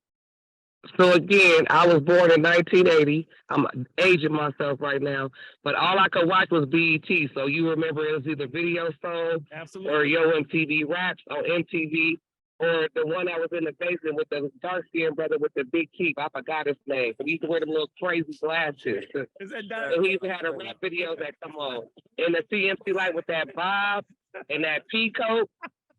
So again, I was born in 1980. I'm aging myself right now, but all I could watch was BET. So you remember it was either Video Song Absolutely. or Yo MTV Raps on MTV, or the one that was in the basement with the dark skinned brother with the big keep. I forgot his name, but he used to wear them little crazy glasses. Is that And he used to have the rap videos that come on. And the CMC Light with that bob and that pea coat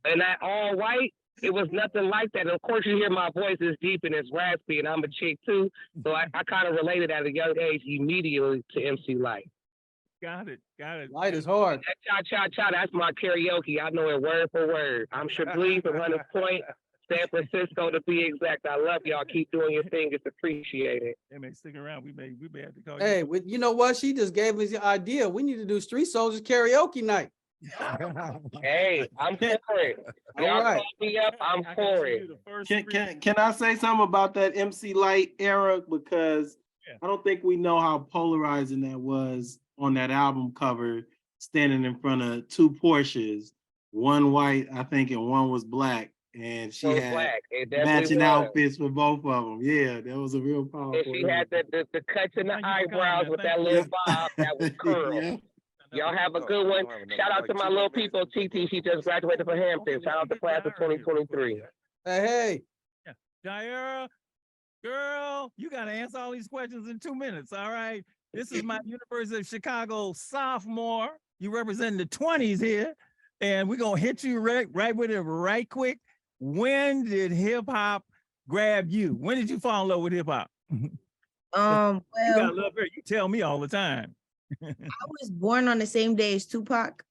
and that all white. It was nothing like that. And of course, you hear my voice is deep and it's raspy, and I'm a chick too. So I kind of related at a young age immediately to MC Light. Got it. Light is hard. That Cha Cha Cha, that's my karaoke. I know it word for word. I'm Shablee from Hunters Point, San Francisco to be exact. I love y'all. Keep doing your thing. It's appreciated. Hey, man, stick around. We may have to call Hey, you. you know what? She just gave us the idea. We need to do Street Soldiers karaoke night. Hey, I'm for it. All Y'all right. call me up. I'm for it. Can I say something about that MC Light era? Because I don't think we know how polarizing that was on that album cover, standing in front of two Porsches, one white, I think, and one was black. And she So had black. It definitely matching was. outfits for both of them. Yeah, that was a real powerful. And she had the cuts in the eyebrows with that little bob that was curled. Yeah. Y'all have a good one. Shout out to my little people, TT. She just graduated from Hampton. Shout out to class of 2023. Hey. Jaira, girl, you got to answer all these questions in 2 minutes. All right. This is my University of Chicago sophomore. You represent the 20s here. And we're going to hit you right with it right quick. When did hip hop grab you? When did you fall in love with hip hop? You got Well, love her. You tell me all the time. I was born on the same day as Tupac.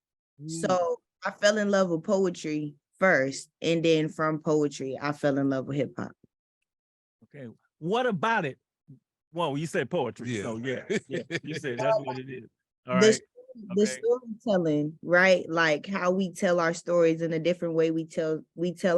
So I fell in love with poetry first. And then from poetry, I fell in love with hip hop. Okay. What about it? Well, you said poetry. Yeah. So yeah. You said that's what it is. All The right. the Okay. storytelling, right? Like how we tell our stories in a different way we tell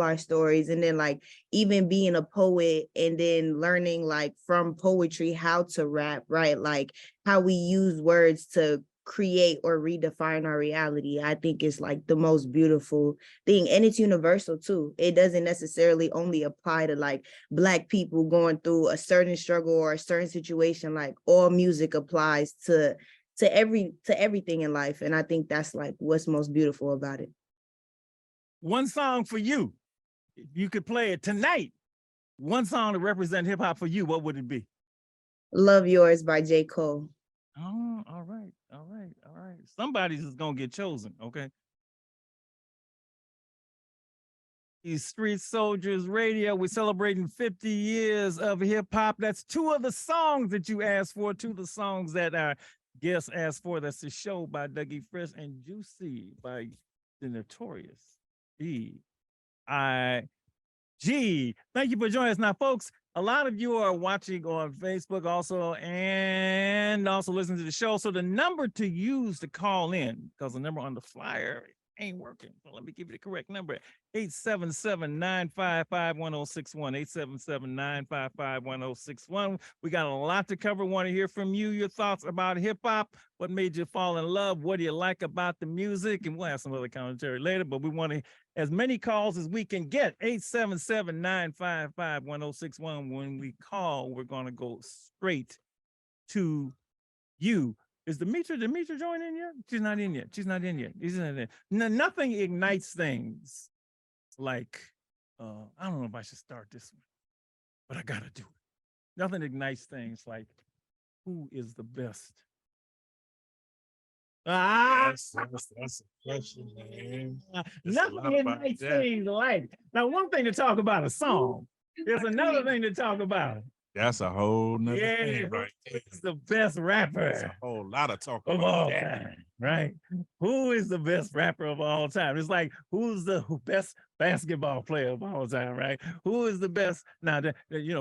our stories. And then like even being a poet and then learning like from poetry how to rap, right? Like how we use words to create or redefine our reality. I think it's like the most beautiful thing. And it's universal too. It doesn't necessarily only apply to like Black people going through a certain struggle or a certain situation. Like all music applies to everything in life. And I think that's like what's most beautiful about it. One song for you. If you could play it tonight, one song to represent hip hop for you, what would it be? Love Yours by J. Cole. Oh, all right. Somebody's is gonna get chosen, okay? These Street Soldiers Radio, we're celebrating 50 years of hip hop. That's two of the songs that you asked for, two of the songs that our guests asked for. That's the show by Dougie Fresh and Juicy by the Notorious B.I.G. Thank you for joining us. Now, folks, a lot of you are watching on Facebook also and also listening to the show. So the number to use to call in, because the number on the flyer ain't working. So let me give you the correct number. 877-955-1061. 877-955-1061. We got a lot to cover. Want to hear from you, your thoughts about hip hop. What made you fall in love? What do you like about the music? And we'll have some other commentary later, but we want to as many calls as we can get. 877-955-1061. When we call, we're going to go straight to you. Is Demetra joining in yet? She's not in yet. Nothing ignites things like, I don't know if I should start this one, but I got to do it. Nothing ignites things like, who is the best? That's a question, man. Nothing ignites things like. Now, one thing to talk about a song. There's another thing to talk about That's a whole nother Yeah, thing, right? who is the best rapper That's a whole lot of talk of about all that. time, right? Who is the best rapper of all time? It's like, who's the best basketball player of all time, right? Who is the best? Now,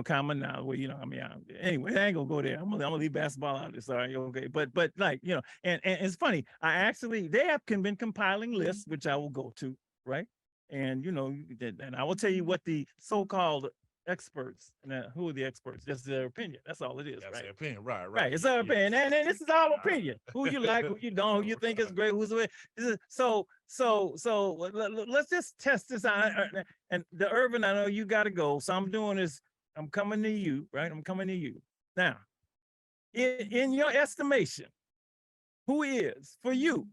common now, well, I mean, anyway, I ain't gonna go there. I'm gonna leave basketball out of this. Sorry, okay. But like, and it's funny. They have been compiling lists, which I will go to, right? And and I will tell you what the so-called experts. Now, who are the experts? That's their opinion. That's all it is. That's right? their opinion, right? Right. It's our opinion. And this is our opinion. Who you like, who you don't, who you think is great, who's the so let's just test this out. And the Urban, I know you gotta go. So I'm doing this, I'm coming to you, right? I'm coming to you. Now, in your estimation, who is for you?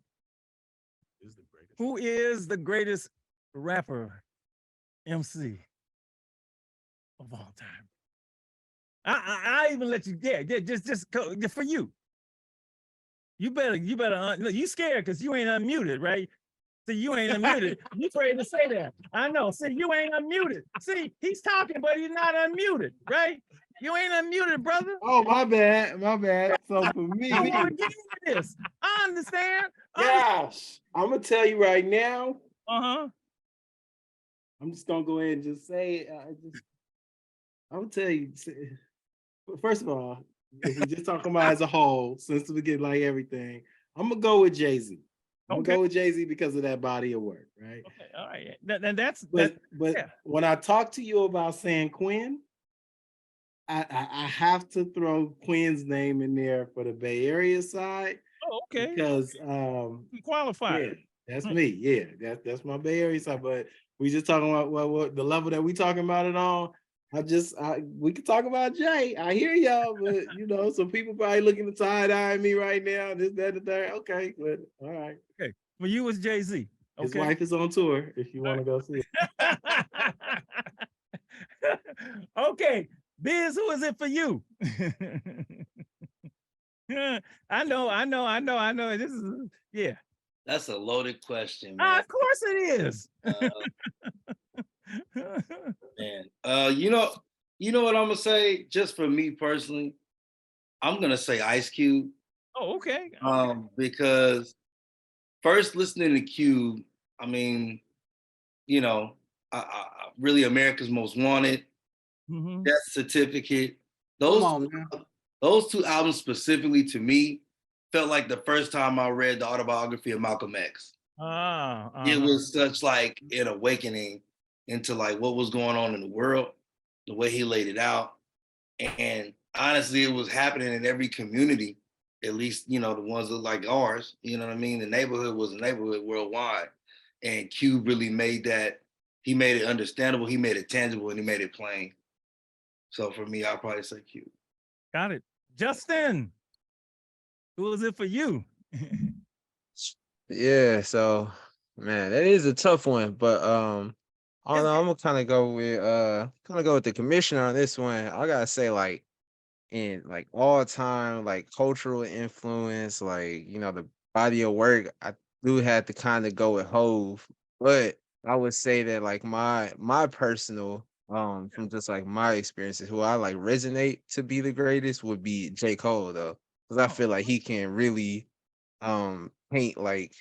Who is the greatest rapper MC of all time? I even let you, just for you. You better, look, you scared because you ain't unmuted, right? See, you ain't unmuted. You afraid to say that. I know. See, you ain't unmuted. See, he's talking, but he's not unmuted, right? You ain't unmuted, brother. Oh, my bad. So for me, I want to get into this. I understand. gosh, I'm gonna tell you right now. Uh-huh. I'm just gonna go ahead and just say it. I'm gonna tell you. First of all, if we just talking about as a whole, since we get like everything, I'm gonna go with Jay-Z. I'm gonna go with Jay-Z because of that body of work, right? Okay, all right. Then that's But yeah. when I talk to you about San Quinn, I have to throw Quinn's name in there for the Bay Area side. Oh, okay. Because qualified. yeah, that's me. Yeah, that's my Bay Area side. But we just talking about what the level that we talking about it on. We could talk about Jay. I hear y'all, but some people probably looking to side-eye me right now. This, that, and that. Okay, but all right. Okay. For you, it's Jay-Z. Okay. His wife is on tour if you want to go see it. Okay. Biz, who is it for you? I know. This is yeah. That's a loaded question, man. Of course it is. Man, you know what I'm gonna say? Just for me personally, I'm gonna say Ice Cube. Oh, okay. Because first listening to Cube, I mean, really America's Most Wanted, Death Certificate. Those two albums specifically to me felt like the first time I read the autobiography of Malcolm X. It was such like an awakening into like what was going on in the world, the way he laid it out. And honestly, it was happening in every community, at least, the ones that like ours, you know what I mean? The neighborhood was a neighborhood worldwide. And Cube really made that, he made it understandable, he made it tangible, and he made it plain. So for me, I'll probably say Cube. Got it. Justin, who is it for you? Yeah, so man, that is a tough one, but I don't know. I'm gonna kind of go with the commissioner on this one. I gotta say, like, in like all time, like cultural influence, like the body of work, I do have to kind of go with Hove, but I would say that like my personal from just like my experiences, who I like resonate to be the greatest would be J. Cole though, because I feel like he can really paint like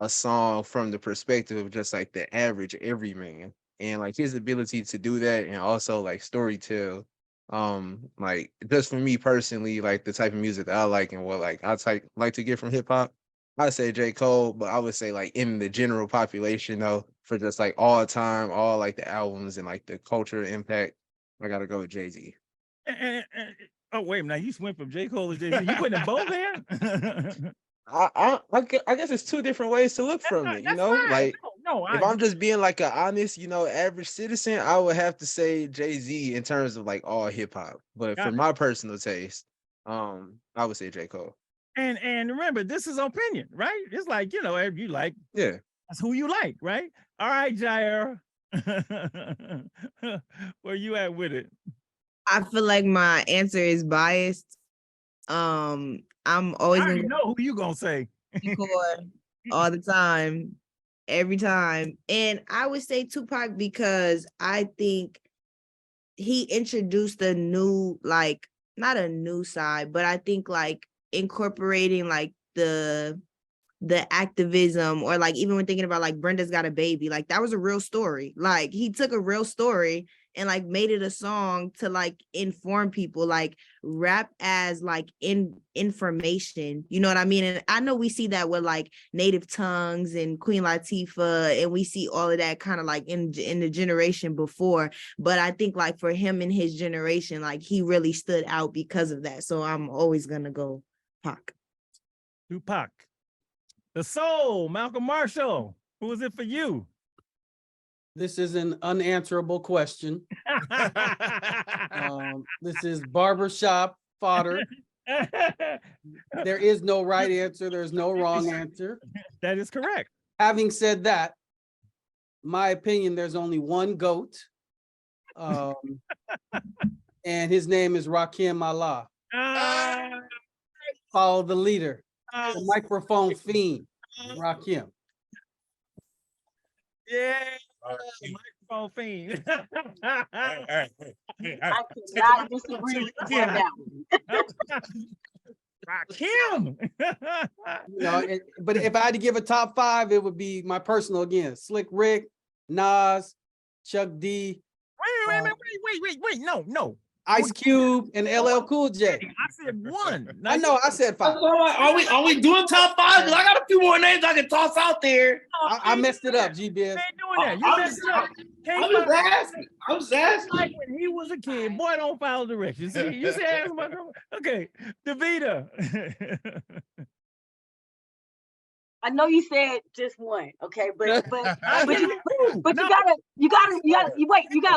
a song from the perspective of just like the average everyman, and like his ability to do that and also like storytell, like just for me personally, like the type of music that I like and what like like to get from hip hop, I say J. Cole, but I would say like in the general population though, for just like all time, all like the albums and like the culture impact, I gotta go with Jay-Z. Oh wait, now you went from J. Cole to Jay-Z. You putting them both there? I guess it's two different ways to look from it, like if I'm just being like an honest, average citizen, I would have to say Jay-Z in terms of like all hip hop. But for my personal taste, I would say J. Cole. And remember, this is opinion, right? It's like, if you like, that's who you like, right? All right, Jair. Where you at with it? I feel like my answer is biased. I'm always gonna know who you gonna say. All the time, every time. And I would say Tupac because I think he introduced a new, like, not a new side, but I think like incorporating like the activism, or like even when thinking about like Brenda's Got a Baby, like that was a real story. Like he took a real story and like made it a song to like inform people, like rap as like information, you know what I mean? And I know we see that with like Native Tongues and Queen Latifah, and we see all of that kind of like in the generation before, but I think like for him and his generation, like he really stood out because of that. So I'm always gonna go Pac. Tupac. The Soul, Malcolm Marshall. Who is it for you? This is an unanswerable question. This is barbershop fodder. There is no right answer. There's no wrong answer. That is correct. Having said that, my opinion, there's only one GOAT. And his name is Rakim Allah. Follow the leader. The microphone fiend, Rakim. Yeah, microphone fiend. I cannot disagree with that one. Rakim. You know, but if I had to give a top 5, it would be my personal again: Slick Rick, Nas, Chuck D. Wait, no. Ice Cube and LL Cool J. I said one. I know, I said 5. Are we doing top 5? I got a few more names I can toss out there. I messed it up, G-Biz. You ain't doing that. You messed it up. I'm just asking. Like when he was a kid, boy, don't follow directions. You see, ask my girl. Okay, Davida. I know you said just one, okay, but you gotta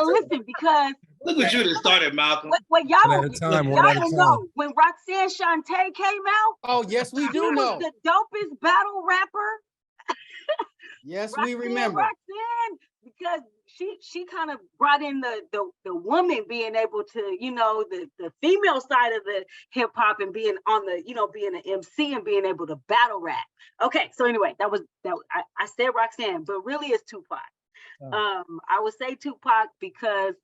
listen, because look what you just started, Malcolm. What y'all don't know, when Roxanne Shante came out. Oh yes, we do know. The dopest battle rapper. Yes, we remember Roxanne, because she kind of brought in the woman being able to, you know, the female side of the hip hop, and being on the, you know, being an MC and being able to battle rap. Okay, so anyway, that I said Roxanne, but really it's Tupac. I would say Tupac because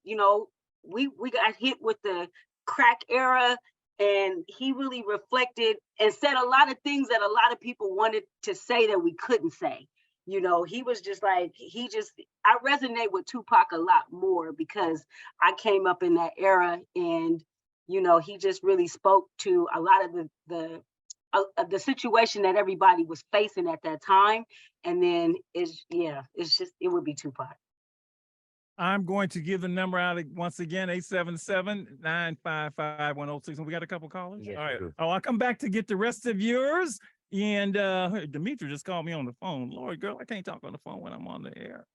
you know, we got hit with the crack era, and he really reflected and said a lot of things that a lot of people wanted to say that we couldn't say. You know, he was just like, I resonate with Tupac a lot more because I came up in that era, and, you know, he just really spoke to a lot of the situation that everybody was facing at that time. And then it would be Tupac. I'm going to give the number out once again, 877-955-1061. And we got a couple callers. Yes, all right. sure. I'll come back to get the rest of yours. And Demetri just called me on the phone. Lord, girl, I can't talk on the phone when I'm on the air.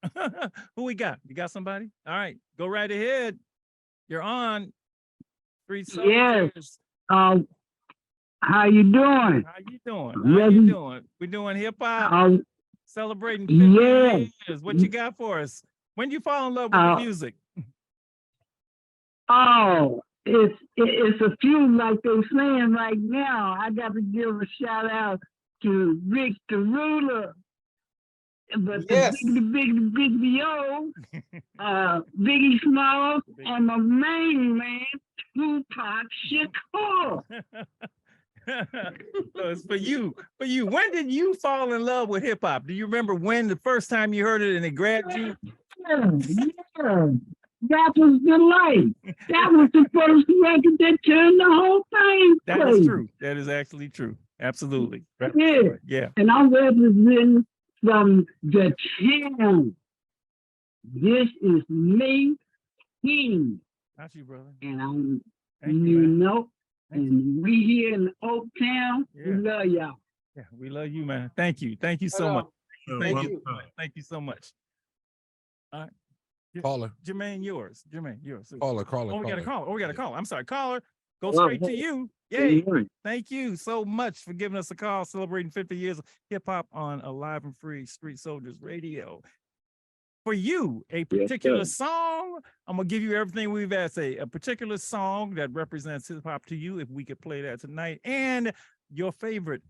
Who we got? You got somebody? All right, go right ahead. You're on. Yes. How you doing? How you doing? How you doing? We doing hip hop. Celebrating 50 yes. years. What you got for us? When did you fall in love with the music? Oh, it's a few, like they're saying right now. I got to give a shout out to Rick the Ruler, but yes. the Big B.O., Biggie Smalls, and my main man, Tupac Shakur. So it's for you. For you. When did you fall in love with hip hop? Do you remember when the first time you heard it and it grabbed you? Yeah. That was the life. That was the first record that turned the whole thing. That is true. That is actually true. Absolutely. Yeah. Yeah. And I'm representing from the town. This is me, King. That's you, brother. And I'm, you know, and we here in Oak Town, Yeah. we love y'all. Yeah, we love you, man. Thank you. Thank you so much. Thank you. Thank you so much. All right. Caller. Jermaine, yours. Jermaine, yours. Caller. Oh, we got a call. Oh, we got a call. I'm sorry. Caller, go Well, straight to you. Yay. Thank you so much for giving us a call, celebrating 50 years of hip hop on Alive and Free Street Soldiers Radio. For you, a particular song, I'm going to give you everything we've asked. A particular song that represents hip hop to you, if we could play that tonight, and your favorite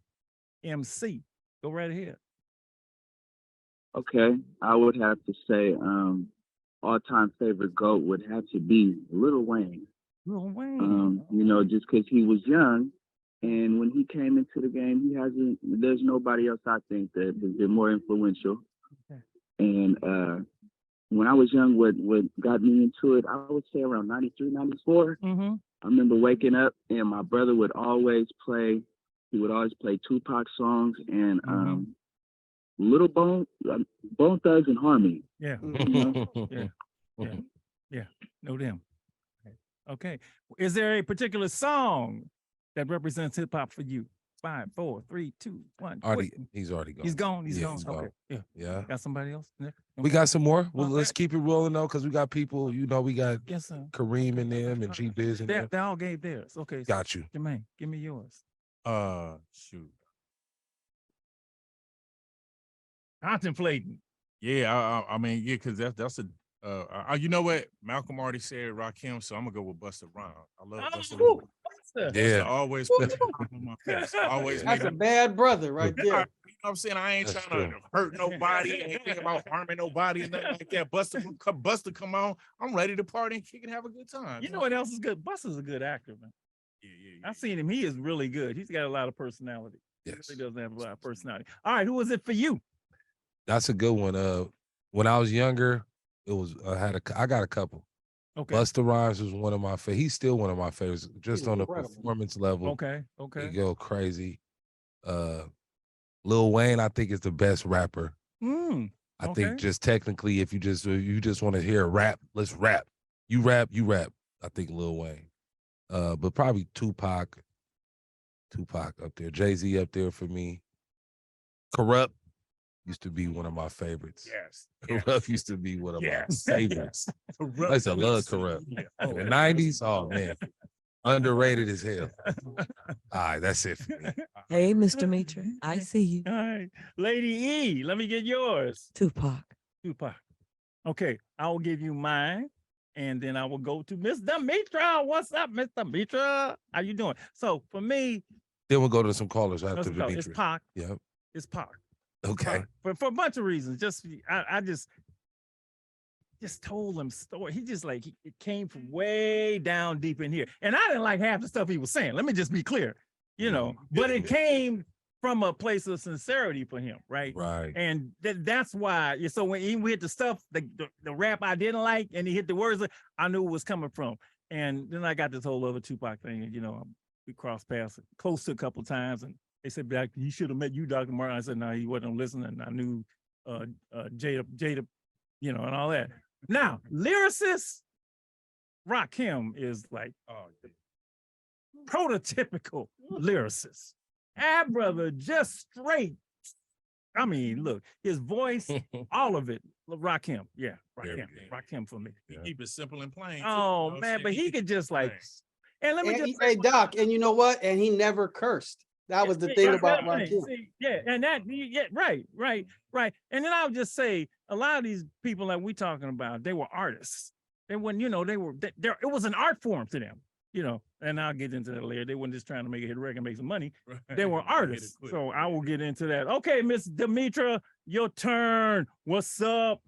MC. Go right ahead. Okay, I would have to say all-time favorite GOAT would have to be Lil Wayne. Lil Wayne. You know, just because he was young, and when he came into the game, there's nobody else I think that has been more influential. Okay. And when I was young, what got me into it, I would say around 93, 94. Mm-hmm. I remember waking up and my brother would always play Tupac songs and Little Bone Thugs and Harmony. Yeah. You know? Yeah. Know them. Okay. Is there a particular song that represents hip hop for you? 5, 4, 3, 2, 1. He's already gone. He's gone. He's Yeah, gone. he's Okay. gone. Yeah. Yeah. Got somebody else? Yeah. We got some more. Well, Okay. let's keep it rolling though, because we got people. You know, we got Yes, sir. Kareem and them and G Biz and them. They all gave theirs. Okay. So Got you. Jermaine, give me yours. Shoot. Contemplating. Yeah, I mean, yeah, because that's a you know what? Malcolm already said Rakim, so I'm gonna go with Busta Rhymes. I love Busta. Oh, Yeah. Busta always put it on my face. Always That's make a bad brother right You know there. what I'm saying? I ain't That's trying to hurt nobody, ain't thinking about harming nobody and nothing like that. Busta come on, I'm ready to party and kick and have a good time. You know what else is good? Busta's a good actor, man. Yeah. I've seen him. He is really good. He's got a lot of personality. Yes. He doesn't have a lot of personality. All right, who was it for you? That's a good one. When I was younger, it was I got a couple. Okay. Busta Rhymes was one of my favorites. He's still one of my favorites, just on the incredible. performance level. Okay. He go crazy. Lil Wayne, I think, is the best rapper. I think just technically, if you just want to hear a rap, let's rap. You rap. I think Lil Wayne. But probably Tupac up there. Jay-Z up there for me. Corrupt used to be one of my favorites. Yes. Corrupt used to be one of my favorites. Corrupt. I used to love Corrupt. In the 90s, oh man. Underrated as hell. All right, that's it for me. Hey, Mr. Mitra, I see you. All right. Lady E, let me get yours. Tupac. Okay, I will give you mine, and then I will go to Mr. Mitra. What's up, Mr. Mitra? How you doing? So for me, Then we'll go to some callers after let's go. Dimitri. It's Pac. Yep. It's Pac. Okay. For a bunch of reasons. I just told him story. He just it came from way down deep in here. And I didn't like half the stuff he was saying. Let me just be clear, but it came from a place of sincerity for him, right? Right. And that's why. So when he hit the stuff, the rap I didn't like, and he hit the words, I knew it was coming from. And then I got this whole other Tupac thing, and we crossed paths close to a couple of times, and they said, he should have met you, Dr. Martin. I said, no, he wasn't listening. I knew Jada, and all that. Now, lyricist, Rakim is prototypical lyricist. That brother just straight. I mean, look, his voice, all of it. Rakim, yeah, Rakim for me. He keep it simple and plain. Oh man, but he could just and let me And just hey, Doc, and you know what? And he never cursed. That was the thing about Rakim. Right. And then I would just say a lot of these people that we talking about, they were artists. They weren't, it was an art form to them, and I'll get into that later. They weren't just trying to make a hit record and make some money. They were artists. So I will get into that. Okay, Miss Demetra, your turn. What's up?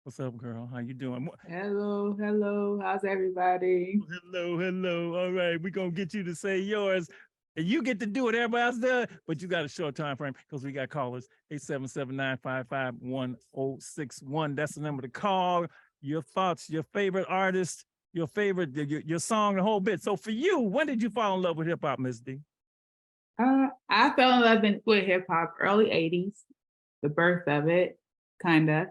What's up, girl? How you doing? Hello. How's everybody? Hello. All right, we're going to get you to say yours. And you get to do it, everybody else does, but you got a short time frame because we got callers, 877-955-1061. That's the number to call. Your thoughts, your favorite artist, your favorite, your song, the whole bit. So for you, when did you fall in love with hip hop, Miss D? I fell in love with hip hop early 80s, the birth of it, kind of.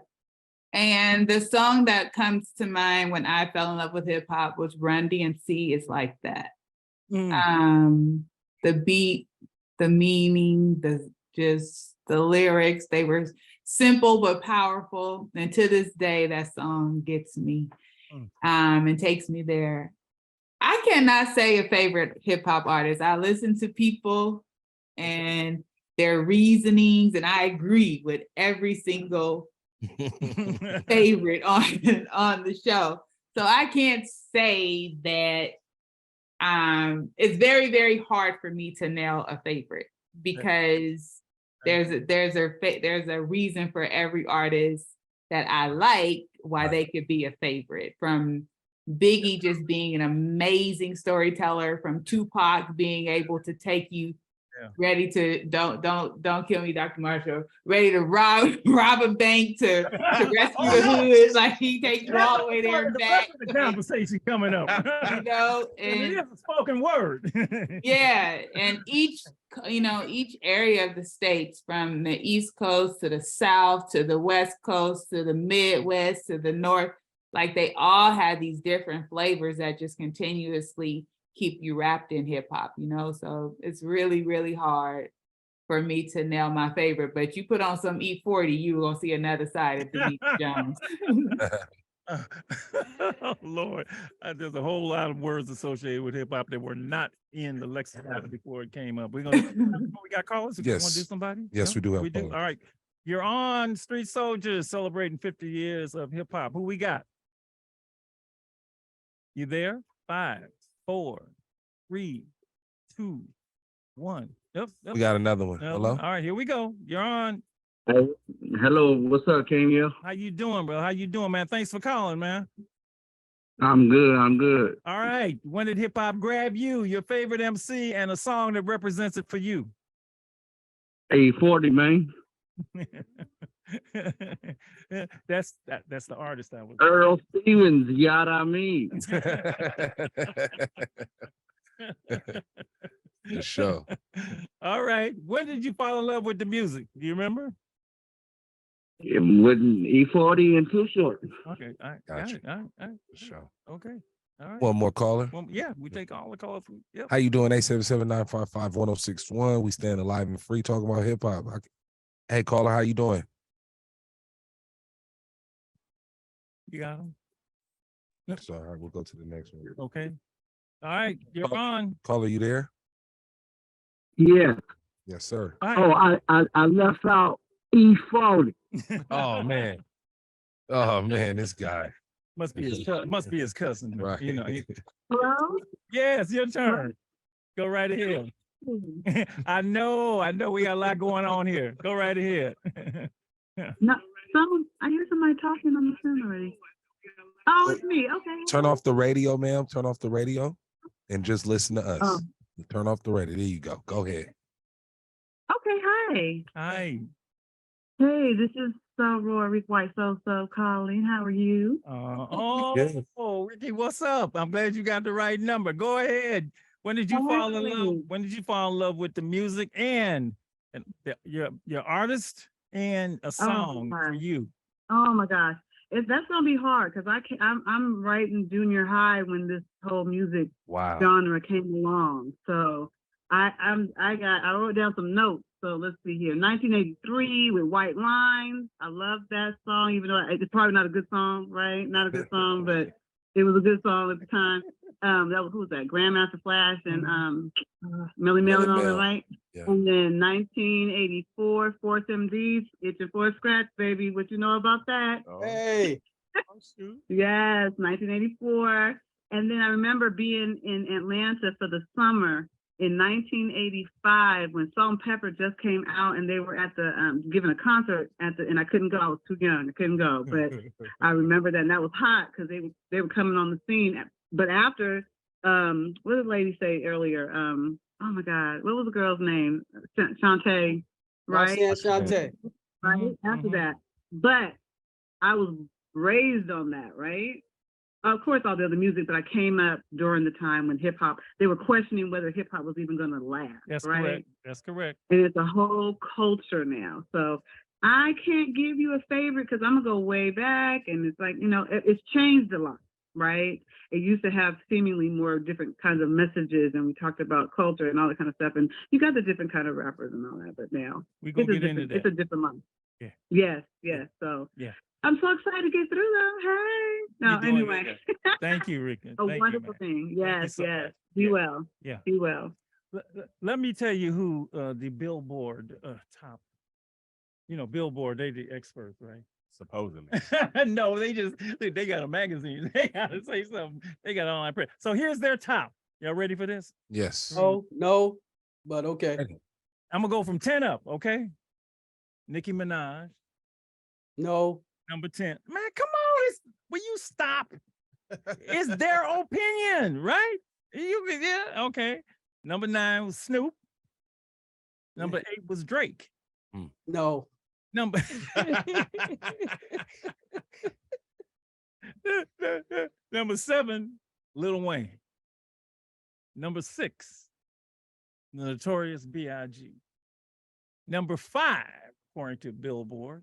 And the song that comes to mind when I fell in love with hip hop was Run DMC Is Like That. The beat, the meaning, the lyrics, they were simple but powerful. And to this day, that song gets me and takes me there. I cannot say a favorite hip hop artist. I listen to people and their reasonings, and I agree with every single favorite on the show. So I can't say that. It's very, very hard for me to nail a favorite because there's a reason for every artist that I like, why they could be a favorite. From Biggie just being an amazing storyteller, from Tupac being able to take you ready to don't kill me, Dr. Marshall, ready to rob a bank to rescue the hood. Like he takes you all the way there and back. The conversation coming up. You know, And it and is a spoken word. yeah, and each area of the states, from the East Coast to the South to the West Coast to the Midwest to the North, like they all have these different flavors that just continuously keep you wrapped in hip hop, you know? So it's really, really hard for me to nail my favorite, but you put on some E40, you gonna see another side of Denise Jones. Oh Lord, there's a whole lot of words associated with hip hop that were not in the lexicon before it came up. We got callers. We want to do Yes. somebody? Yes, No? we do have We do. callers. All right, you're on Street Soldiers celebrating 50 years of hip hop. Who we got? You there? 5, 4, 3, 2, 1. Yep. We got another one. Hello. All right, here we go. You're on. Hey, hello, what's up, Kenya? How you doing, bro? How you doing, man? Thanks for calling, man. I'm good. All right. When did hip hop grab you? Your favorite MC and a song that represents it for you? A40, man. That's the artist I was. Earl Stevens, yada me. For sure. All right. When did you fall in love with the music? Do you remember? It wouldn't E40 and Too Short. Okay. All right. Gotcha. All right. For sure. Okay. All right. One more caller. Well, yeah, we take all the calls. Yep. How you doing? 877-955-1061. We stand alive and free talking about hip hop. Hey, caller, how you doing? You got them? So, all right, we'll go to the next one. Okay. All right. You're on. Caller, you there? Yeah. Yes, sir. Oh, I left out E40. Oh man. Oh man, this guy. Must be his cousin. Right. You know. Hello? Yes, your turn. Go right ahead. I know. We got a lot going on here. Go right ahead. No, I hear somebody talking on the phone already. Oh, it's me. Okay. Turn off the radio, ma'am. Turn off the radio and just listen to us. Oh. Turn off the radio. There you go. Go ahead. Okay, hi. Hi. Hey, this is Rory White So calling. How are you? Ricky, what's up? I'm glad you got the right number. Go ahead. When did you fall in love? When did you fall in love with the music and your artist and a song for you? Oh my gosh. That's gonna be hard because I'm right in junior high when this whole music genre came along. So I wrote down some notes. So let's see here. 1983 with White Lines. I love that song, even though it's probably not a good song, right? Not a good song, but it was a good song at the time. Who was that? Grandmaster Flash and Millie Mel and all that, right? Yeah. And then 1984, Force MDs, Itching for a Scratch, baby. What you know about that? Hey. Yes, 1984. And then I remember being in Atlanta for the summer in 1985 when Salt and Pepper just came out and they were at the giving a concert and I couldn't go. I was too young. I couldn't go, but I remember that, and that was hot because they were coming on the scene. But after, what did the lady say earlier? Oh my God, what was the girl's name? Shantae, right? Shantae. Right after that, but I was raised on that, right? Of course, all the other music, but I came up during the time when hip hop, they were questioning whether hip hop was even going to last. That's right? correct. That's correct. And it's a whole culture now. So I can't give you a favorite because I'm going to go way back. And it's like, it's changed a lot, right? It used to have seemingly more different kinds of messages. And we talked about culture and all that kind of stuff. And you got the different kind of rappers and all that. But now we go get into that. It's a different life. Yeah. Yes. So yeah. I'm so excited to get through though. Hey. No, anyway. Thank you, Ricky. A wonderful thing. Yes, yes. Be well. Yeah. Be well. Let me tell you who the Billboard top, Billboard, they the experts, right? Supposedly. No, they got a magazine. They gotta say something. They got online press. So here's their top. Y'all ready for this? Yes. Oh, no, but okay. I'm gonna go from 10 up, okay? Nicki Minaj. No. Number 10. Man, come on. Will you stop? It's their opinion, right? Yeah, okay. Number 9 was Snoop. Number 8 was Drake. No. Number Number 7, Lil Wayne. Number 6, the Notorious B.I.G. Number 5, according to Billboard,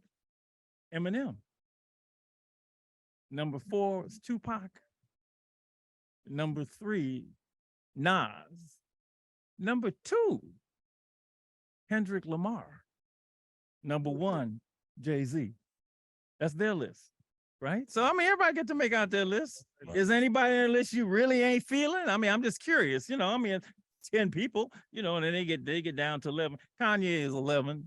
Eminem. Number 4 is Tupac. Number 3, Nas. Number 2, Kendrick Lamar. Number 1, Jay-Z. That's their list, right? So, I mean, everybody get to make out their list. Is anybody in the list you really ain't feeling? I mean, I'm just curious, I mean, 10 people, and then they get down to 11. Kanye is 11.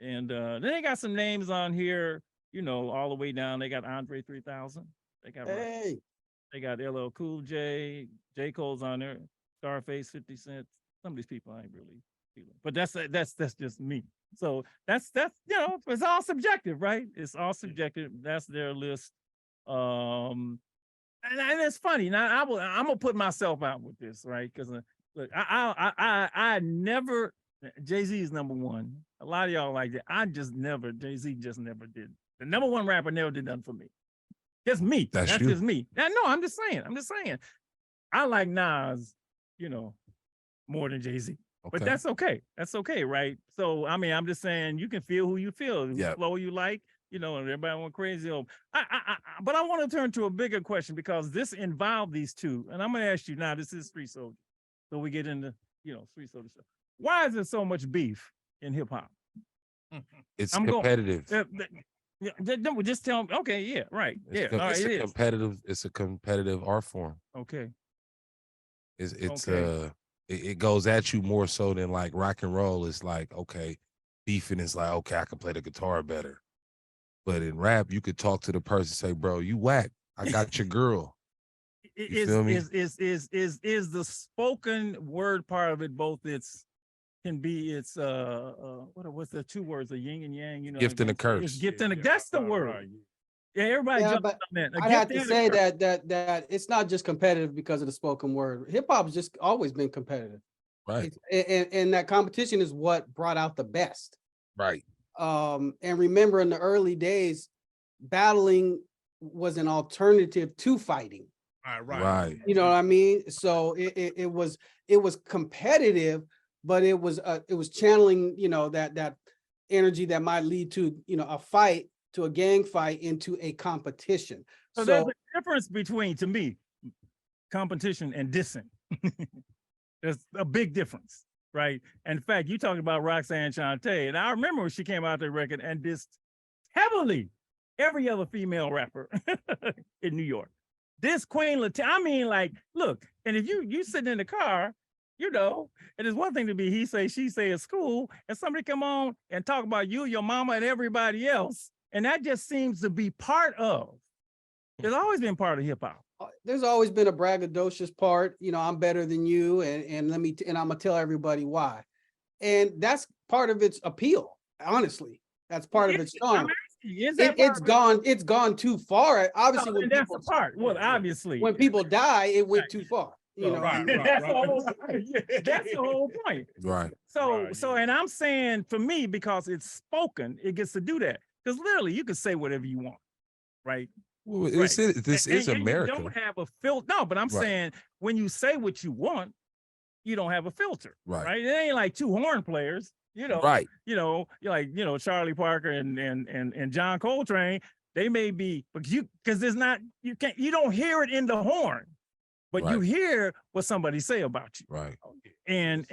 And then they got some names on here, all the way down. They got Andre 3000. They got They got LL Cool J, J. Cole's on there, Scarface, 50 Cent. Some of these people I ain't really feeling. But that's just me. So that's it's all subjective, right? It's all subjective. That's their list. And it's funny. Now I'm gonna put myself out with this, right? Because look, I never. Jay-Z is number 1. A lot of y'all like that. Jay-Z just never did. The number 1 rapper never did nothing for me. Just me. That's just me. No, I'm just saying. I like Nas, more than Jay-Z. Okay. But that's okay. That's okay, right? So, I mean, I'm just saying you can feel who you feel, who flow you like, and everybody went crazy. But I want to turn to a bigger question because this involved these two. And I'm going to ask you now, this is Street Soldier. So we get into, Street Soldier stuff. Why is there so much beef in hip hop? It's competitive. Just tell me. Okay, yeah, right. It's a competitive art form. Okay. It goes at you more so than like rock and roll. It's like, okay, beefing is like, okay, I can play the guitar better. But in rap, you could talk to the person, say, bro, you whack. I got your girl. You feel me? Is the spoken word part of it both what's the 2 words, a yin and yang, Gift and a curse. It's gift and a, that's the word. Right. Yeah, everybody jumps on that. I have to say that it's not just competitive because of the spoken word. Hip hop has just always been competitive. Right. And that competition is what brought out the best. Right. And remember in the early days, battling was an alternative to fighting. Right. You know what I mean? So it was competitive, but it was channeling, that energy that might lead to, a fight, to a gang fight, into a competition. So there's a difference between, to me, competition and dissing. There's a big difference, right? And in fact, you talking about Roxanne Shante, and I remember when she came out the record and dissed heavily every other female rapper in New York. This Queen Latifah, I mean, like, look, and if you sitting in the car, and it's one thing to be he say, she say at school, and somebody come on and talk about you, your mama, and everybody else. And that just seems to be part of, it's always been part of hip hop. There's always been a braggadocious part, I'm better than you, and I'm gonna tell everybody why. And that's part of its appeal, honestly. That's part of its charm. It's gone too far. Obviously, when that's the part. Well, obviously, when people die, it went too far. Right. That's the whole point. Right. So, and I'm saying for me, because it's spoken, it gets to do that. Because literally, you can say whatever you want, right? Well, this is America. You don't have a filter. No, but I'm saying when you say what you want, you don't have a filter, right? It ain't like 2 horn players, right? You're like Charlie Parker and John Coltrane. They may be, because there's not, you don't hear it in the horn, but you hear what somebody say about you, right? And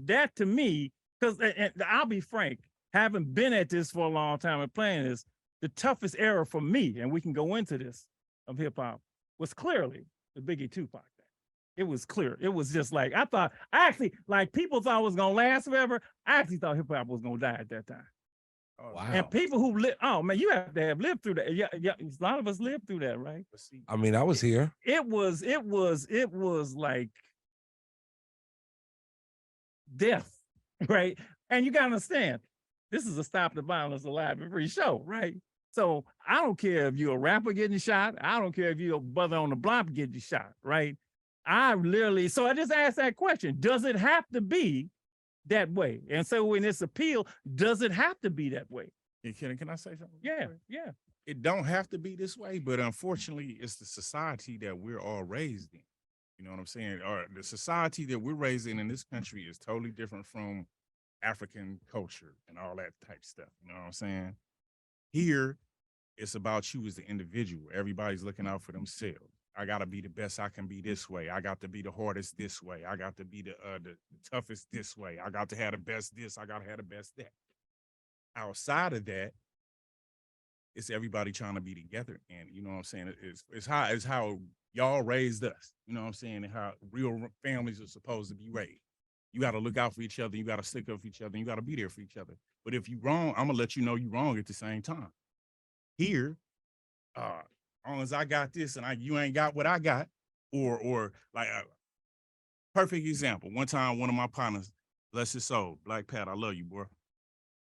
that to me, because I'll be frank, having been at this for a long time and playing this, the toughest era for me, and we can go into this, of hip hop, was clearly the Biggie Tupac thing. It was clear. It was just like, people thought it was going to last forever. I actually thought hip hop was going to die at that time. Oh, wow. And people who live, you have to have lived through that. Yeah, a lot of us lived through that, right? I mean, I was here. It was like death, right? And you gotta understand, This is a Stop the Violence Alive and Free show, right? So I don't care if you're a rapper getting shot. I don't care if you're a brother on the block getting shot, right? So I just asked that question. Does it have to be that way? And so in this appeal, does it have to be that way? Can I say something? Yeah, yeah. It don't have to be this way, but unfortunately, it's the society that we're all raised in. You know what I'm saying? Or the society that we're raised in this country is totally different from African culture and all that type stuff. You know what I'm saying? Here, it's about you as the individual. Everybody's looking out for themselves. I got to be the best I can be this way. I got to be the hardest this way. I got to be the toughest this way. I got to have the best this. I got to have the best that. Outside of that, it's everybody trying to be together. And you know what I'm saying? It's how y'all raised us. You know what I'm saying? And how real families are supposed to be raised. You got to look out for each other. You got to stick up for each other. And you got to be there for each other. But if you wrong, I'm gonna let you know you wrong at the same time. Here, as long as I got this and you ain't got what I got, or like a perfect example. One time, one of my partners, bless his soul, Black Pat, I love you, bro.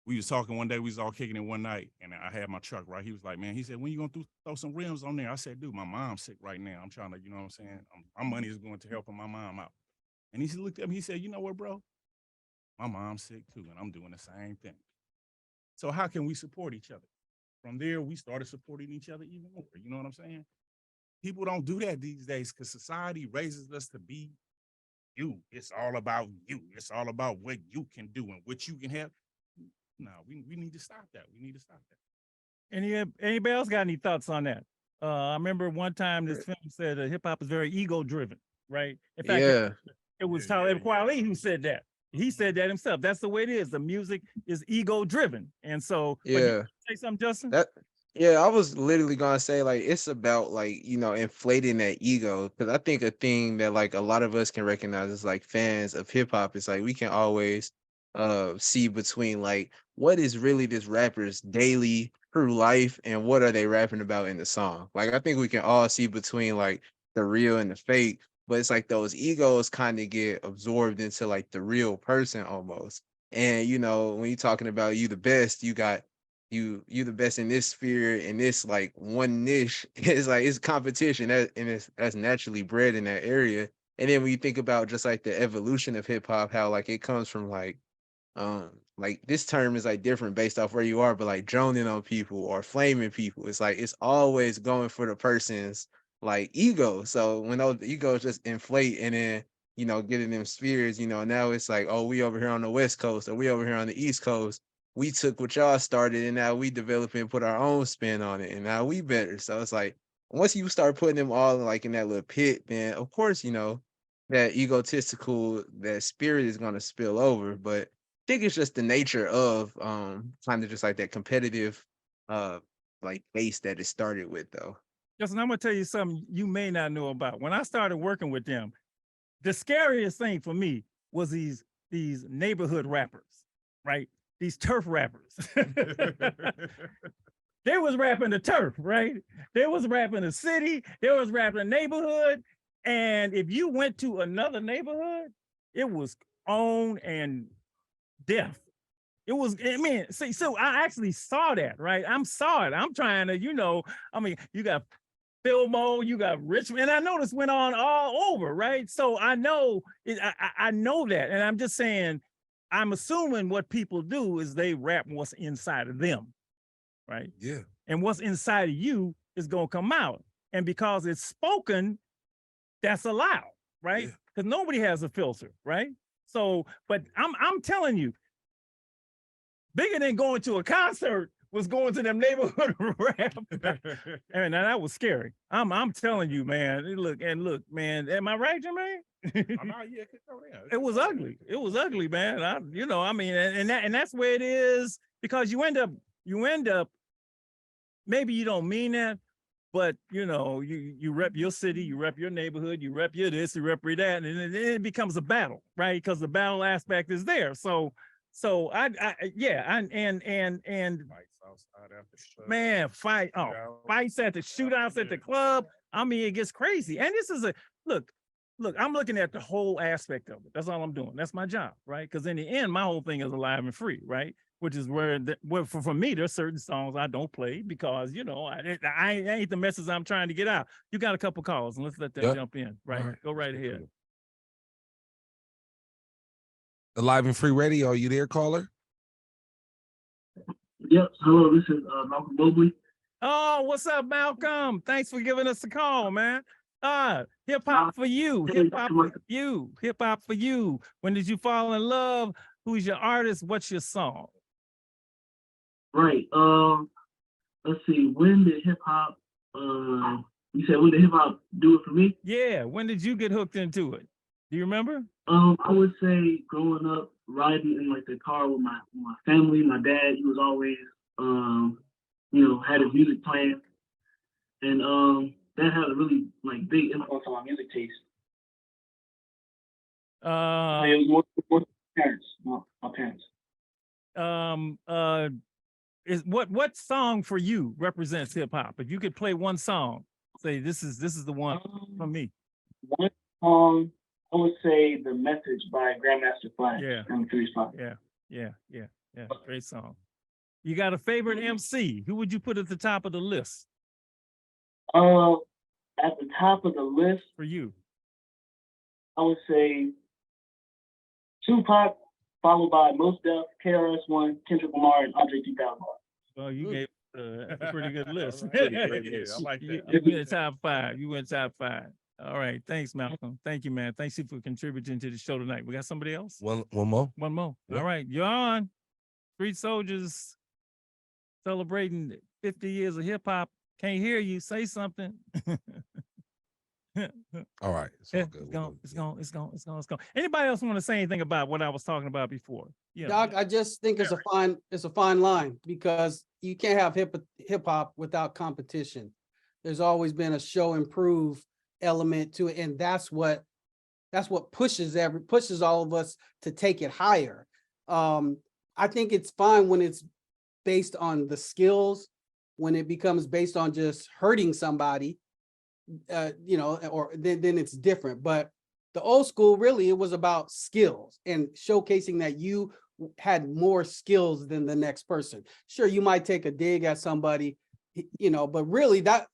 We was talking one day, we was all kicking it one night, and I had my truck, right? He was like, man, he said, when you gonna throw some rims on there? I said, dude, my mom's sick right now. I'm trying to, you know what I'm saying? My money is going to helping my mom out. And he looked at me, he said, you know what, bro? My mom's sick too, and I'm doing the same thing. So how can we support each other? From there, we started supporting each other even more. You know what I'm saying? People don't do that these days because society raises us to be you. It's all about you. It's all about what you can do and what you can have. No, we need to stop that. We need to stop that. Anybody else got any thoughts on that? I remember one time this film said that hip hop is very ego driven, right? In fact, it was Talib Kweli who said that. He said that himself. That's the way it is. The music is ego driven. And so, Yeah. Say something, Justin? I was literally gonna say like it's about like, you know, inflating that ego. Cause I think a thing that like a lot of us can recognize as like fans of hip hop is like we can always see between like what is really this rapper's daily true life and what are they rapping about in the song. Like I think we can all see between like the real and the fake, but it's like those egos kind of get absorbed into like the real person almost. And you know, when you're talking about you the best, you got you the best in this sphere in this like one niche. It's like it's competition that's naturally bred in that area. And then when you think about just like the evolution of hip hop, how like it comes from like this term is like different based off where you are, but like droning on people or flaming people, it's like it's always going for the person's like ego. So when those egos just inflate and then you know getting them spheres, you know, now it's like, oh, we over here on the West Coast or we over here on the East Coast. We took what y'all started and now we develop and put our own spin on it and now we better. So it's like once you start putting them all like in that little pit, then of course, you know, that egotistical, that spirit is gonna spill over. But I think it's just the nature of kind of just like that competitive like base that it started with though. Justin, I'm gonna tell you something you may not know about. When I started working with them, the scariest thing for me was these neighborhood rappers, right? These turf rappers. They was rapping the turf, right? They was rapping the city, they was rapping the neighborhood. And if you went to another neighborhood, it was on and death. It was, I mean, see, so I actually saw that, right? Saw it. I'm trying to, you know, I mean, you got Fillmore, you got Richmond, and I know this went on all over, right? So I know, I know that. And I'm just saying, I'm assuming what people do is they rap what's inside of them, right? Yeah. And what's inside of you is gonna come out. And because it's spoken, that's allowed, right? Because nobody has a filter, right? So, but I'm telling you, bigger than going to a concert was going to them neighborhood rap. And that was scary. I'm telling you, man. Look, man. Am I right, Jermaine? It was ugly. It was ugly, man. You know, I mean, and that's where it is, because you end up, maybe you don't mean that, but you know, you rep your city, you rep your neighborhood, you rep your this, you rep your that, and then it becomes a battle, right? Because the battle aspect is there. So man, fights at the shootouts at the club. I mean, it gets crazy. And this is look, look, I'm looking at the whole aspect of it. That's all I'm doing. That's my job, right? Because in the end, my whole thing is alive and free, right? Which is where for me, there's certain songs I don't play because, you know, I ain't the message I'm trying to get out. You got a couple calls and let's let them jump in. Right. Go right ahead. Alive and Free Radio, are you there, caller? Yep. Hello, this is Malcolm Mobley. Oh, what's up, Malcolm? Thanks for giving us a call, man. Hip hop for you. Hip hop for you. Hip hop for you. When did you fall in love? Who's your artist? What's your song? Right. Let's see. When did hip hop? You said when did hip hop do it for me? Yeah. When did you get hooked into it? Do you remember? I would say growing up, riding in like the car with my family. My dad, he was always, you know, had his music playing, and that had a really like big influence on my music taste. It was more parents, my parents. Is what song for you represents hip hop? If you could play one song, say this is the one for me. One song, I would say "The Message" by Grandmaster Flash. Yeah. On 3 Spot. Yeah. Great song. You got a favorite MC? Who would you put at the top of the list? At the top of the list for you, I would say Tupac, followed by Mos Def, KRS-One, Kendrick Lamar, and Andre 3000. Well, you gave that's a pretty good list. I like that. You went top 5. You went top 5. All right. Thanks, Malcolm. Thank you, man. Thanks you for contributing to the show tonight. We got somebody else? One more. One more. Yep. All right. You're on. Street Soldiers celebrating 50 years of hip hop. Can't hear you. Say something. All right. It's gone. Anybody else want to say anything about what I was talking about before? Yeah. Doc, I just think it's a fine line because you can't have hip hop without competition. There's always been a show improve element to it, and that's what pushes all of us to take it higher. I think it's fine when it's based on the skills. When it becomes based on just hurting somebody, you know, or then it's different. But the old school, really, it was about skills and showcasing that you had more skills than the next person. Sure, you might take a dig at somebody, you know, but really the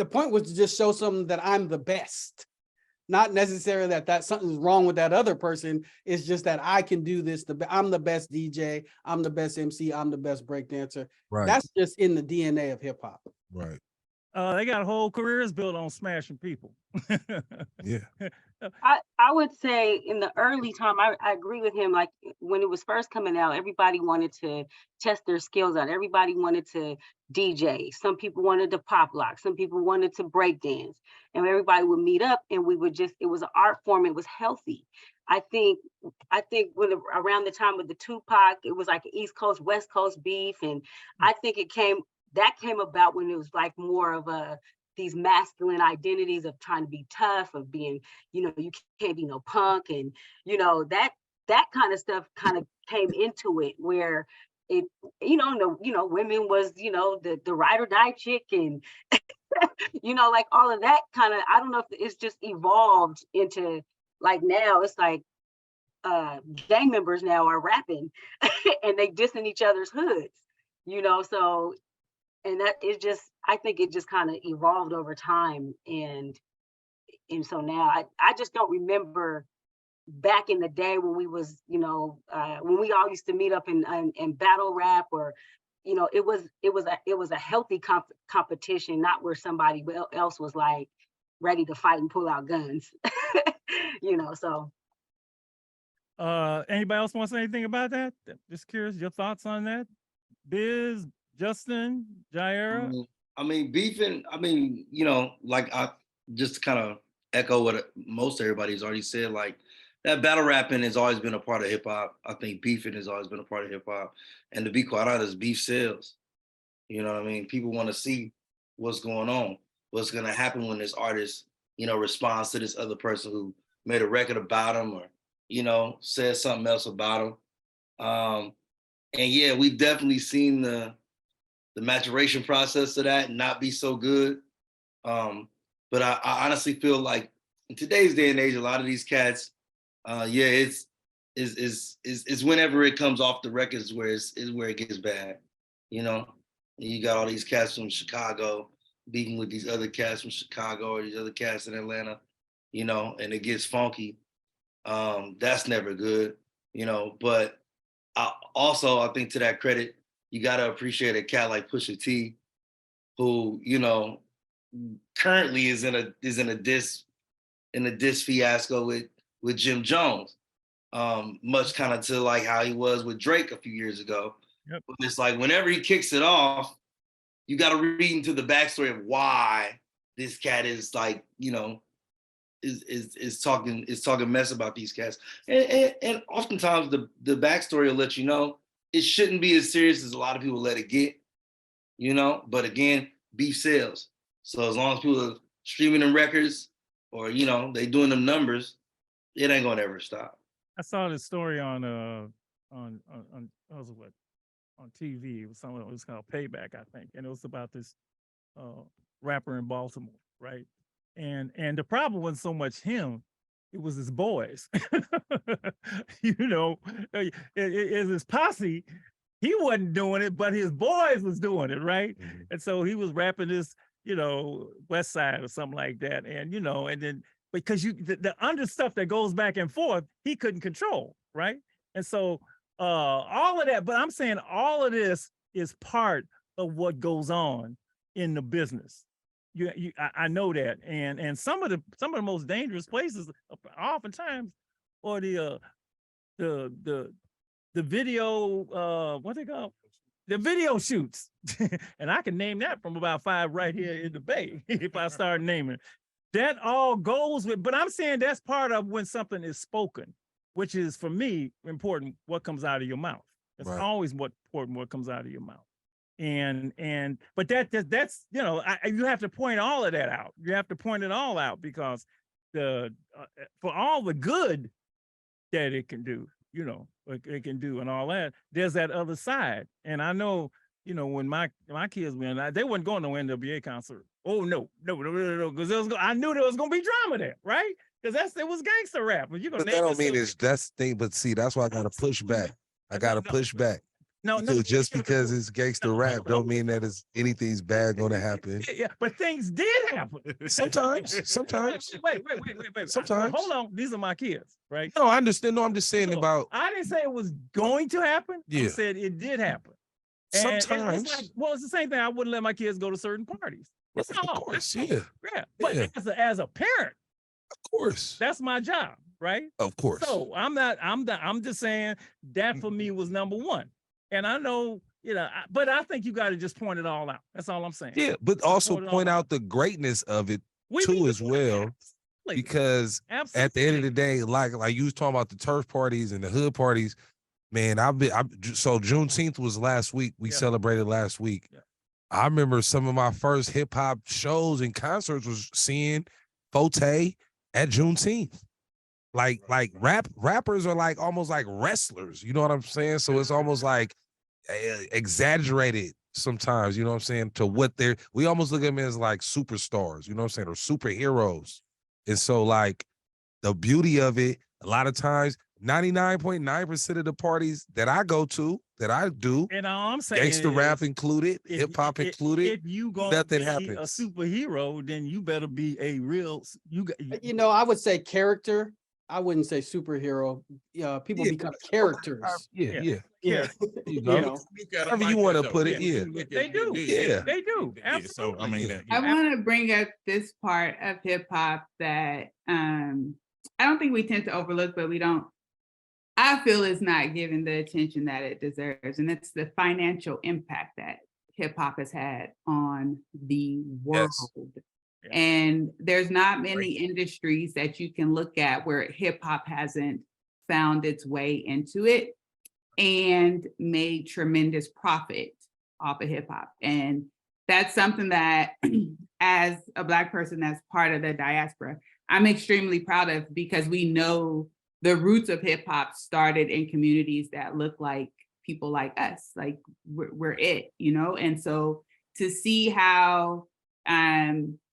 point was to just show something that I'm the best. Not necessarily that something's wrong with that other person. It's just that I can do this. I'm the best DJ. I'm the best MC. I'm the best breakdancer. Right. That's just in the DNA of hip hop. Right. They got whole careers built on smashing people. Yeah. I would say in the early time, I agree with him. Like when it was first coming out, everybody wanted to test their skills out. Everybody wanted to DJ. Some people wanted to pop lock. Some people wanted to break dance. And everybody would meet up and we would it was an art form. It was healthy. I think when around the time with the Tupac, it was like East Coast, West Coast beef. And I think that came about when it was like more of these masculine identities of trying to be tough, of being, you know, you can't be no punk. And, you know, that kind of stuff kind of came into it where it, women was, the ride or die chick and, like all of that kind of, I don't know if it's just evolved into like now it's like gang members now are rapping and they dissing each other's hoods, so, and that is just, I think it just kind of evolved over time. And so now I just don't remember back in the day when we was, when we all used to meet up and battle rap or, it was a healthy competition, not where somebody else was like ready to fight and pull out guns, so. Anybody else want to say anything about that? Just curious, your thoughts on that? Biz, Justin, Jaira? Beefing, like I just kind of echo what most everybody's already said, like that battle rapping has always been a part of hip hop. I think beefing has always been a part of hip hop. And to be quite honest, beef sells. You know what I mean? People want to see what's going on, what's going to happen when this artist, responds to this other person who made a record about him or, says something else about him. And yeah, we've definitely seen the maturation process of that not be so good. But I honestly feel like in today's day and age, a lot of these cats, it's whenever it comes off the records where is where it gets bad. You know, you got all these cats from Chicago beating with these other cats from Chicago or these other cats in Atlanta, you know, and it gets funky. That's never good, you know. But I think to that credit, you gotta appreciate a cat like Pusha T, who, you know, currently is in a diss fiasco with Jim Jones. Much kind of to like how he was with Drake a few years ago. Yep. But it's like whenever he kicks it off, you got to read into the backstory of why this cat is like, you know, is talking mess about these cats. And oftentimes the backstory will let you know it shouldn't be as serious as a lot of people let it get, you know. But again, beef sells. So as long as people are streaming them records or, you know, they doing them numbers, it ain't gonna ever stop. I saw this story on TV. It was something that was called Payback, I think, and it was about this rapper in Baltimore, right? And the problem wasn't so much him; it was his boys. You know, it his posse. He wasn't doing it, but his boys was doing it, right? Mhm. And so he was rapping this, you know, West Side or something like that, and you know, and then because the under stuff that goes back and forth, he couldn't control, right? And so all of that, but I'm saying all of this is part of what goes on in the business. I know that, and some of the most dangerous places, oftentimes, or the video, what they call the video shoots, and I can name that from about 5 right here in the Bay if I start naming. That all goes with, but I'm saying that's part of when something is spoken, which is for me important. What comes out of your mouth? It's Right. always important what comes out of your mouth. But that's you know, you have to point all of that out. You have to point it all out because for all the good that it can do, you know, it can do and all that, there's that other side. And I know, you know, when my kids went, they wasn't going to an NWA concert. Oh no, because I knew there was gonna be drama there, right? Because it was gangster rap. But that don't mean that's the thing. But see, that's why I gotta push back. I gotta push back. Because just because it's gangster rap don't mean that anything's bad gonna happen. Yeah, but things did happen. Sometimes. Wait. Sometimes. Hold on. These are my kids, right? No, I understand. No, I'm just saying about. I didn't say it was going to happen. I Yeah. said it did happen. And Sometimes. it's like, well, it's the same thing. I wouldn't let my kids go to certain parties. It's Of all. course, yeah. Yeah. But Yeah. as a parent, Of course. that's my job, right? Of course. So I'm just saying that for me was number one. And I know, you know, but I think you got to just point it all out. That's all I'm saying. Yeah, but also point out the greatness of it too as well. Because at the end of the day, like you was talking about the turf parties and the hood parties, man, so Juneteenth was last week. We celebrated last week. Yeah. I remember some of my first hip hop shows and concerts was seeing Forte at Juneteenth. Like rappers are like almost like wrestlers, you know what I'm saying? So it's almost like exaggerated sometimes, you know what I'm saying, to what we almost look at them as like superstars, you know what I'm saying, or superheroes. And so like the beauty of it, a lot of times 99.9% of the parties that I go to, that I do, and all I'm saying gangster rap included, hip hop included, if you gonna nothing be happens. a superhero, then you better be a real. You know, I would say character. I wouldn't say superhero. People become characters. Yeah. Yeah. You know, however you want to put it. Yeah. They do. Yeah. They do. Yeah, so I mean, I want to bring up this part of hip hop that I don't think we tend to overlook, but I feel it's not given the attention that it deserves. And it's the financial impact that hip hop has had on the world. Yes. And there's not many industries that you can look at where hip hop hasn't found its way into it and made tremendous profit off of hip hop. And that's something that as a Black person that's part of the diaspora, I'm extremely proud of, because we know the roots of hip hop started in communities that look like people like us, like we're it, you know? And so to see how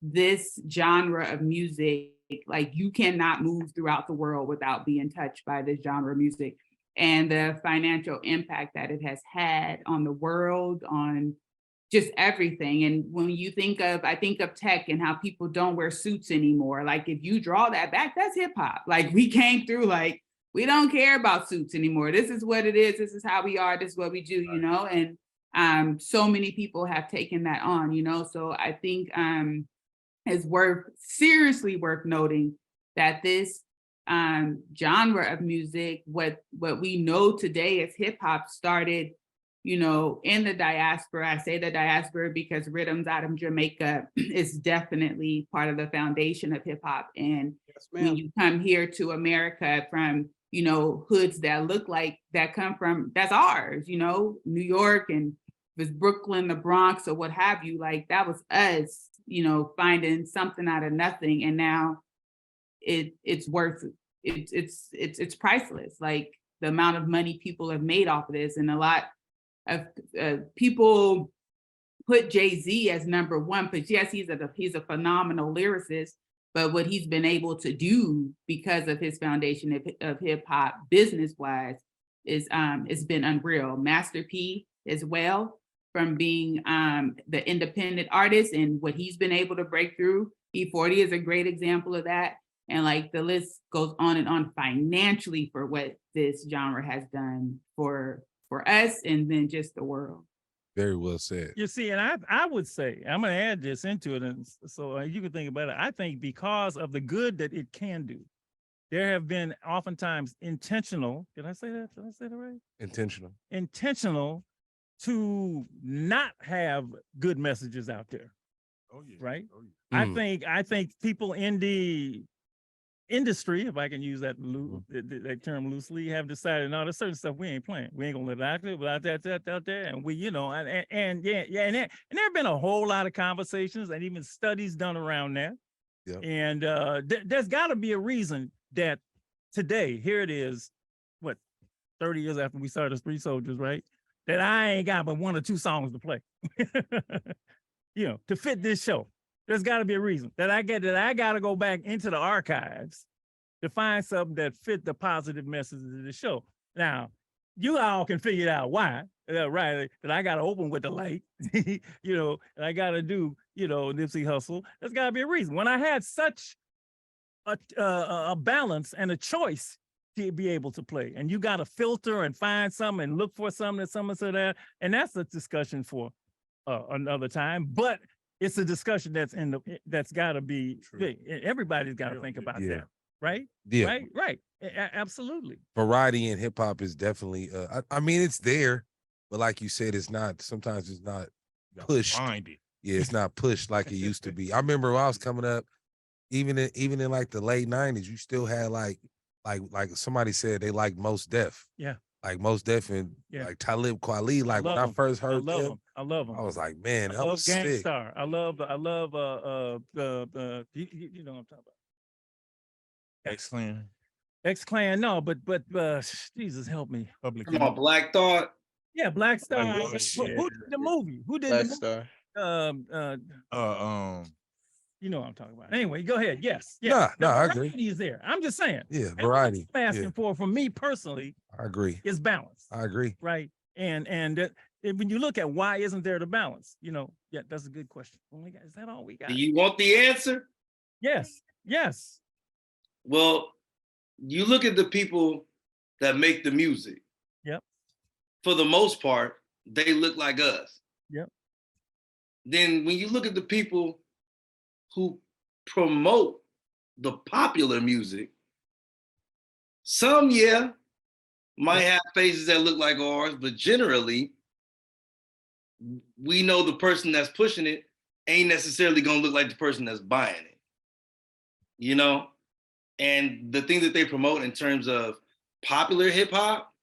this genre of music Like you cannot move throughout the world without being touched by this genre of music, and the financial impact that it has had on the world, on just everything. And when you think of, I think of tech and how people don't wear suits anymore. Like if you draw that back, that's hip hop. Like we came through, like we don't care about suits anymore. This is what it is. This is how we are. This is what we do, you know? And so many people have taken that on, you know? So I think it's seriously worth noting that this genre of music, what we know today as hip hop, started, you know, in the diaspora. I say the diaspora because rhythms out of Jamaica is definitely part of the foundation of hip hop. And when you come here to America from, you know, hoods that look like, that come from, that's ours, you know, New York, and if it's Brooklyn, the Bronx, or what have you, like that was us, you know, finding something out of nothing. And now it's worth, it's priceless. Like the amount of money people have made off of this, and a lot of people put Jay-Z as number one, but yes, he's a phenomenal lyricist, but what he's been able to do because of his foundation of hip hop business wise is it's been unreal. Master P as well, from being the independent artist and what he's been able to break through. E40 is a great example of that. And like the list goes on and on financially for what this genre has done for us, and then just the world. Very well said. You see, and I would say, I'm going to add this into it, and so you can think about it. I think because of the good that it can do, there have been oftentimes intentional, did I say that? Did I say that right? Intentional to not have good messages out there. Oh yeah. Right? Oh, yeah. I think people in the industry, if I can use that that term loosely, have decided, no, there's certain stuff we ain't playing. We ain't gonna let it out there without that out there. And we, you know, and there have been a whole lot of conversations and even studies done around that. Yep. And there's got to be a reason that today, here it is, what, 30 years after we started Street Soldiers, right? That I ain't got but 1 or 2 songs to play, you know, to fit this show. There's got to be a reason that I got to go back into the archives to find something that fit the positive message of the show. Now, you all can figure out why, right? That I got to open with the light, you know, and I got to do, you know, Nipsey Hussle. There's got to be a reason. When I had such a balance and a choice to be able to play, and you got to filter and find something and look for something that someone said that, and that's a discussion for another time. But it's a discussion that's got to be big. Everybody's got to think about that, right? Yeah, right. Absolutely. Variety in hip hop is definitely. I mean, it's there, but like you said, it's not. Sometimes it's not pushed. Find it. Yeah, it's not pushed like it used to be. I remember when I was coming up, even in like the late '90s, you still had like somebody said they liked Mos Def. Yeah. Like Mos Def and like Talib Kweli. Like when I first heard them, I love them. I was like, man, I that love was sick. Gangstar. I love you know what I'm talking about. X-Clan, no, but Jesus help me. Come on, Black Thought. Yeah, Black Star. Who did the movie? Who did Black the movie? Star. You know what I'm talking about. Anyway, go ahead. Yes. No, I agree. Variety is there. I'm just saying. Yeah, variety. I'm asking for me personally. I agree. Is balance. I agree. Right. And when you look at why isn't there the balance, you know, yeah, that's a good question. Is that all we got? Do you want the answer? Yes. Yes. Well, you look at the people that make the music. Yep. For the most part, they look like us. Yep. Then when you look at the people who promote the popular music, some might have faces that look like ours, but generally we know the person that's pushing it ain't necessarily gonna look like the person that's buying it, you know? And the things that they promote in terms of popular hip hop,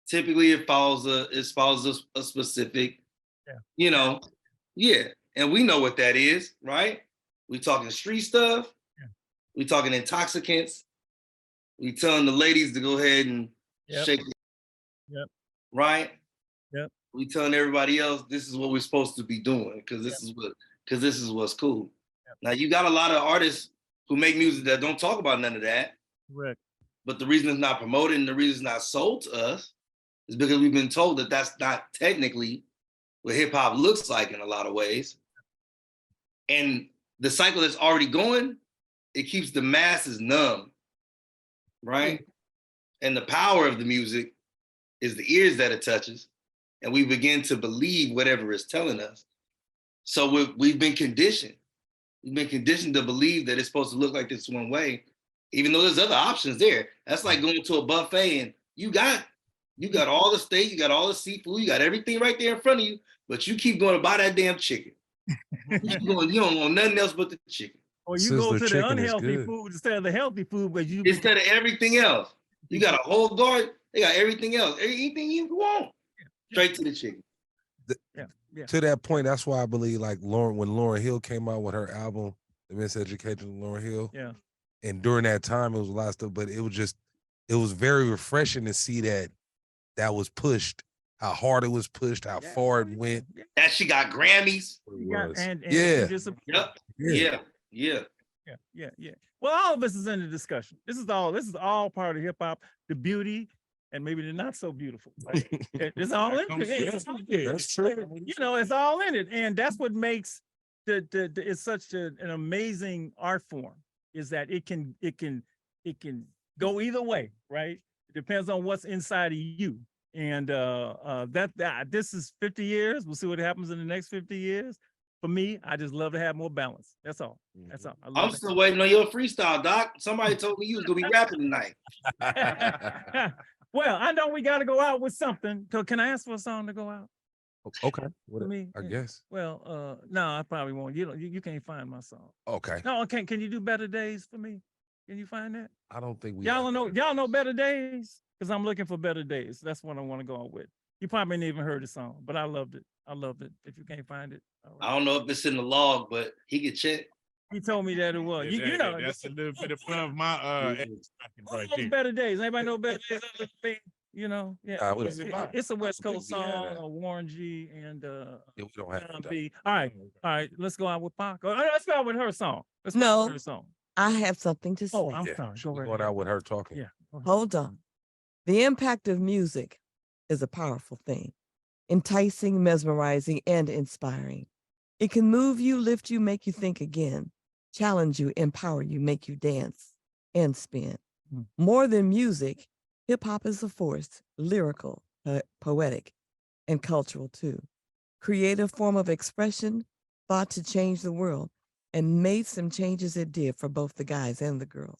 typically it follows a specific, you know, and we know what that is, right? We talking street stuff. Yeah. We talking intoxicants. We telling the ladies to go ahead and shake it. Yep. Right? Yep. We telling everybody else this is what we're supposed to be doing because this is what's cool. Yep. Now you got a lot of artists who make music that don't talk about none of that. Correct. But the reason it's not promoted and the reason it's not sold to us is because we've been told that that's not technically what hip hop looks like in a lot of ways. And the cycle that's already going, it keeps the masses numb, right? And the power of the music is the ears that it touches. And we begin to believe whatever it's telling us. So we've been conditioned. We've been conditioned to believe that it's supposed to look like this one way, even though there's other options there. That's like going to a buffet and you got all the steak, you got all the seafood, you got everything right there in front of you, but you keep going to buy that damn chicken. You don't want nothing else but the chicken. Or you go to the unhealthy food instead of the healthy food, but you instead of everything else. You got a whole garden, they got everything else. Anything you want. Straight to the chicken. To that point, that's why I believe like when Lauryn Hill came out with her album, The Miseducation of Lauryn Hill. Yeah. And during that time, it was a lot of stuff, but it was very refreshing to see that was pushed, how hard it was pushed, how far it went. That she got Grammys. Yeah. Well, all of us is in the discussion. This is all part of hip hop, the beauty and maybe the not so beautiful. Right? It's all in it. That's true. You know, it's all in it, and that's what makes it's such an amazing art form. Is that it can go either way, right? It depends on what's inside of you. And this is 50 years. We'll see what happens in the next 50 years. For me, I just love to have more balance. That's all. That's all. I'm still waiting on your freestyle, Doc. Somebody told me you was gonna be rapping tonight. Well, I know we got to go out with something. So can I ask for a song to go out? Okay. I guess. Well, no, I probably won't. You can't find my song. Okay. No, can you do Better Days for me? Can you find that? I don't think we. Y'all know Better Days? Because I'm looking for Better Days. That's what I want to go on with. You probably ain't even heard the song, but I loved it. If you can't find it. I don't know if it's in the log, but he could check. He told me that it was. You know, that's a little bit above my right there. Better Days. Anybody know Better Days? You know, yeah. It's a West Coast song. Warren G and we don't have B. All right. Let's go out with Pac. Let's go out with her song. No, I have something to say. Oh, I'm sorry. We're going out with her talking. Yeah. Hold on. The impact of music is a powerful thing, enticing, mesmerizing, and inspiring. It can move you, lift you, make you think again, challenge you, empower you, make you dance and spin. More than music, hip hop is a force, lyrical, poetic, and cultural too. Creative form of expression, thought to change the world, and made some changes it did for both the guys and the girls.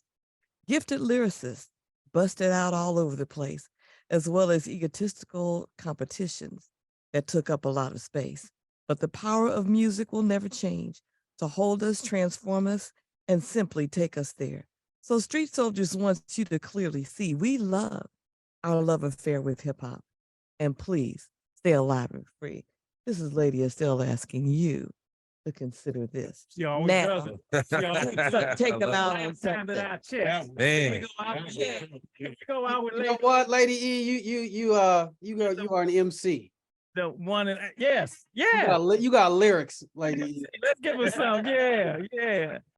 Gifted lyricists, busted out all over the place, as well as egotistical competitions that took up a lot of space. But the power of music will never change, to hold us, transform us, and simply take us there. So Street Soldiers wants you to clearly see we love our love affair with hip hop. And please stay alive and free. This is Lady Estelle asking you to consider this. She always now, does it. take them out on something. Man. Go out with You know what, Lady E, you are an MC. The one and yes. You got lyrics, Lady E. Let's give her some. Yeah.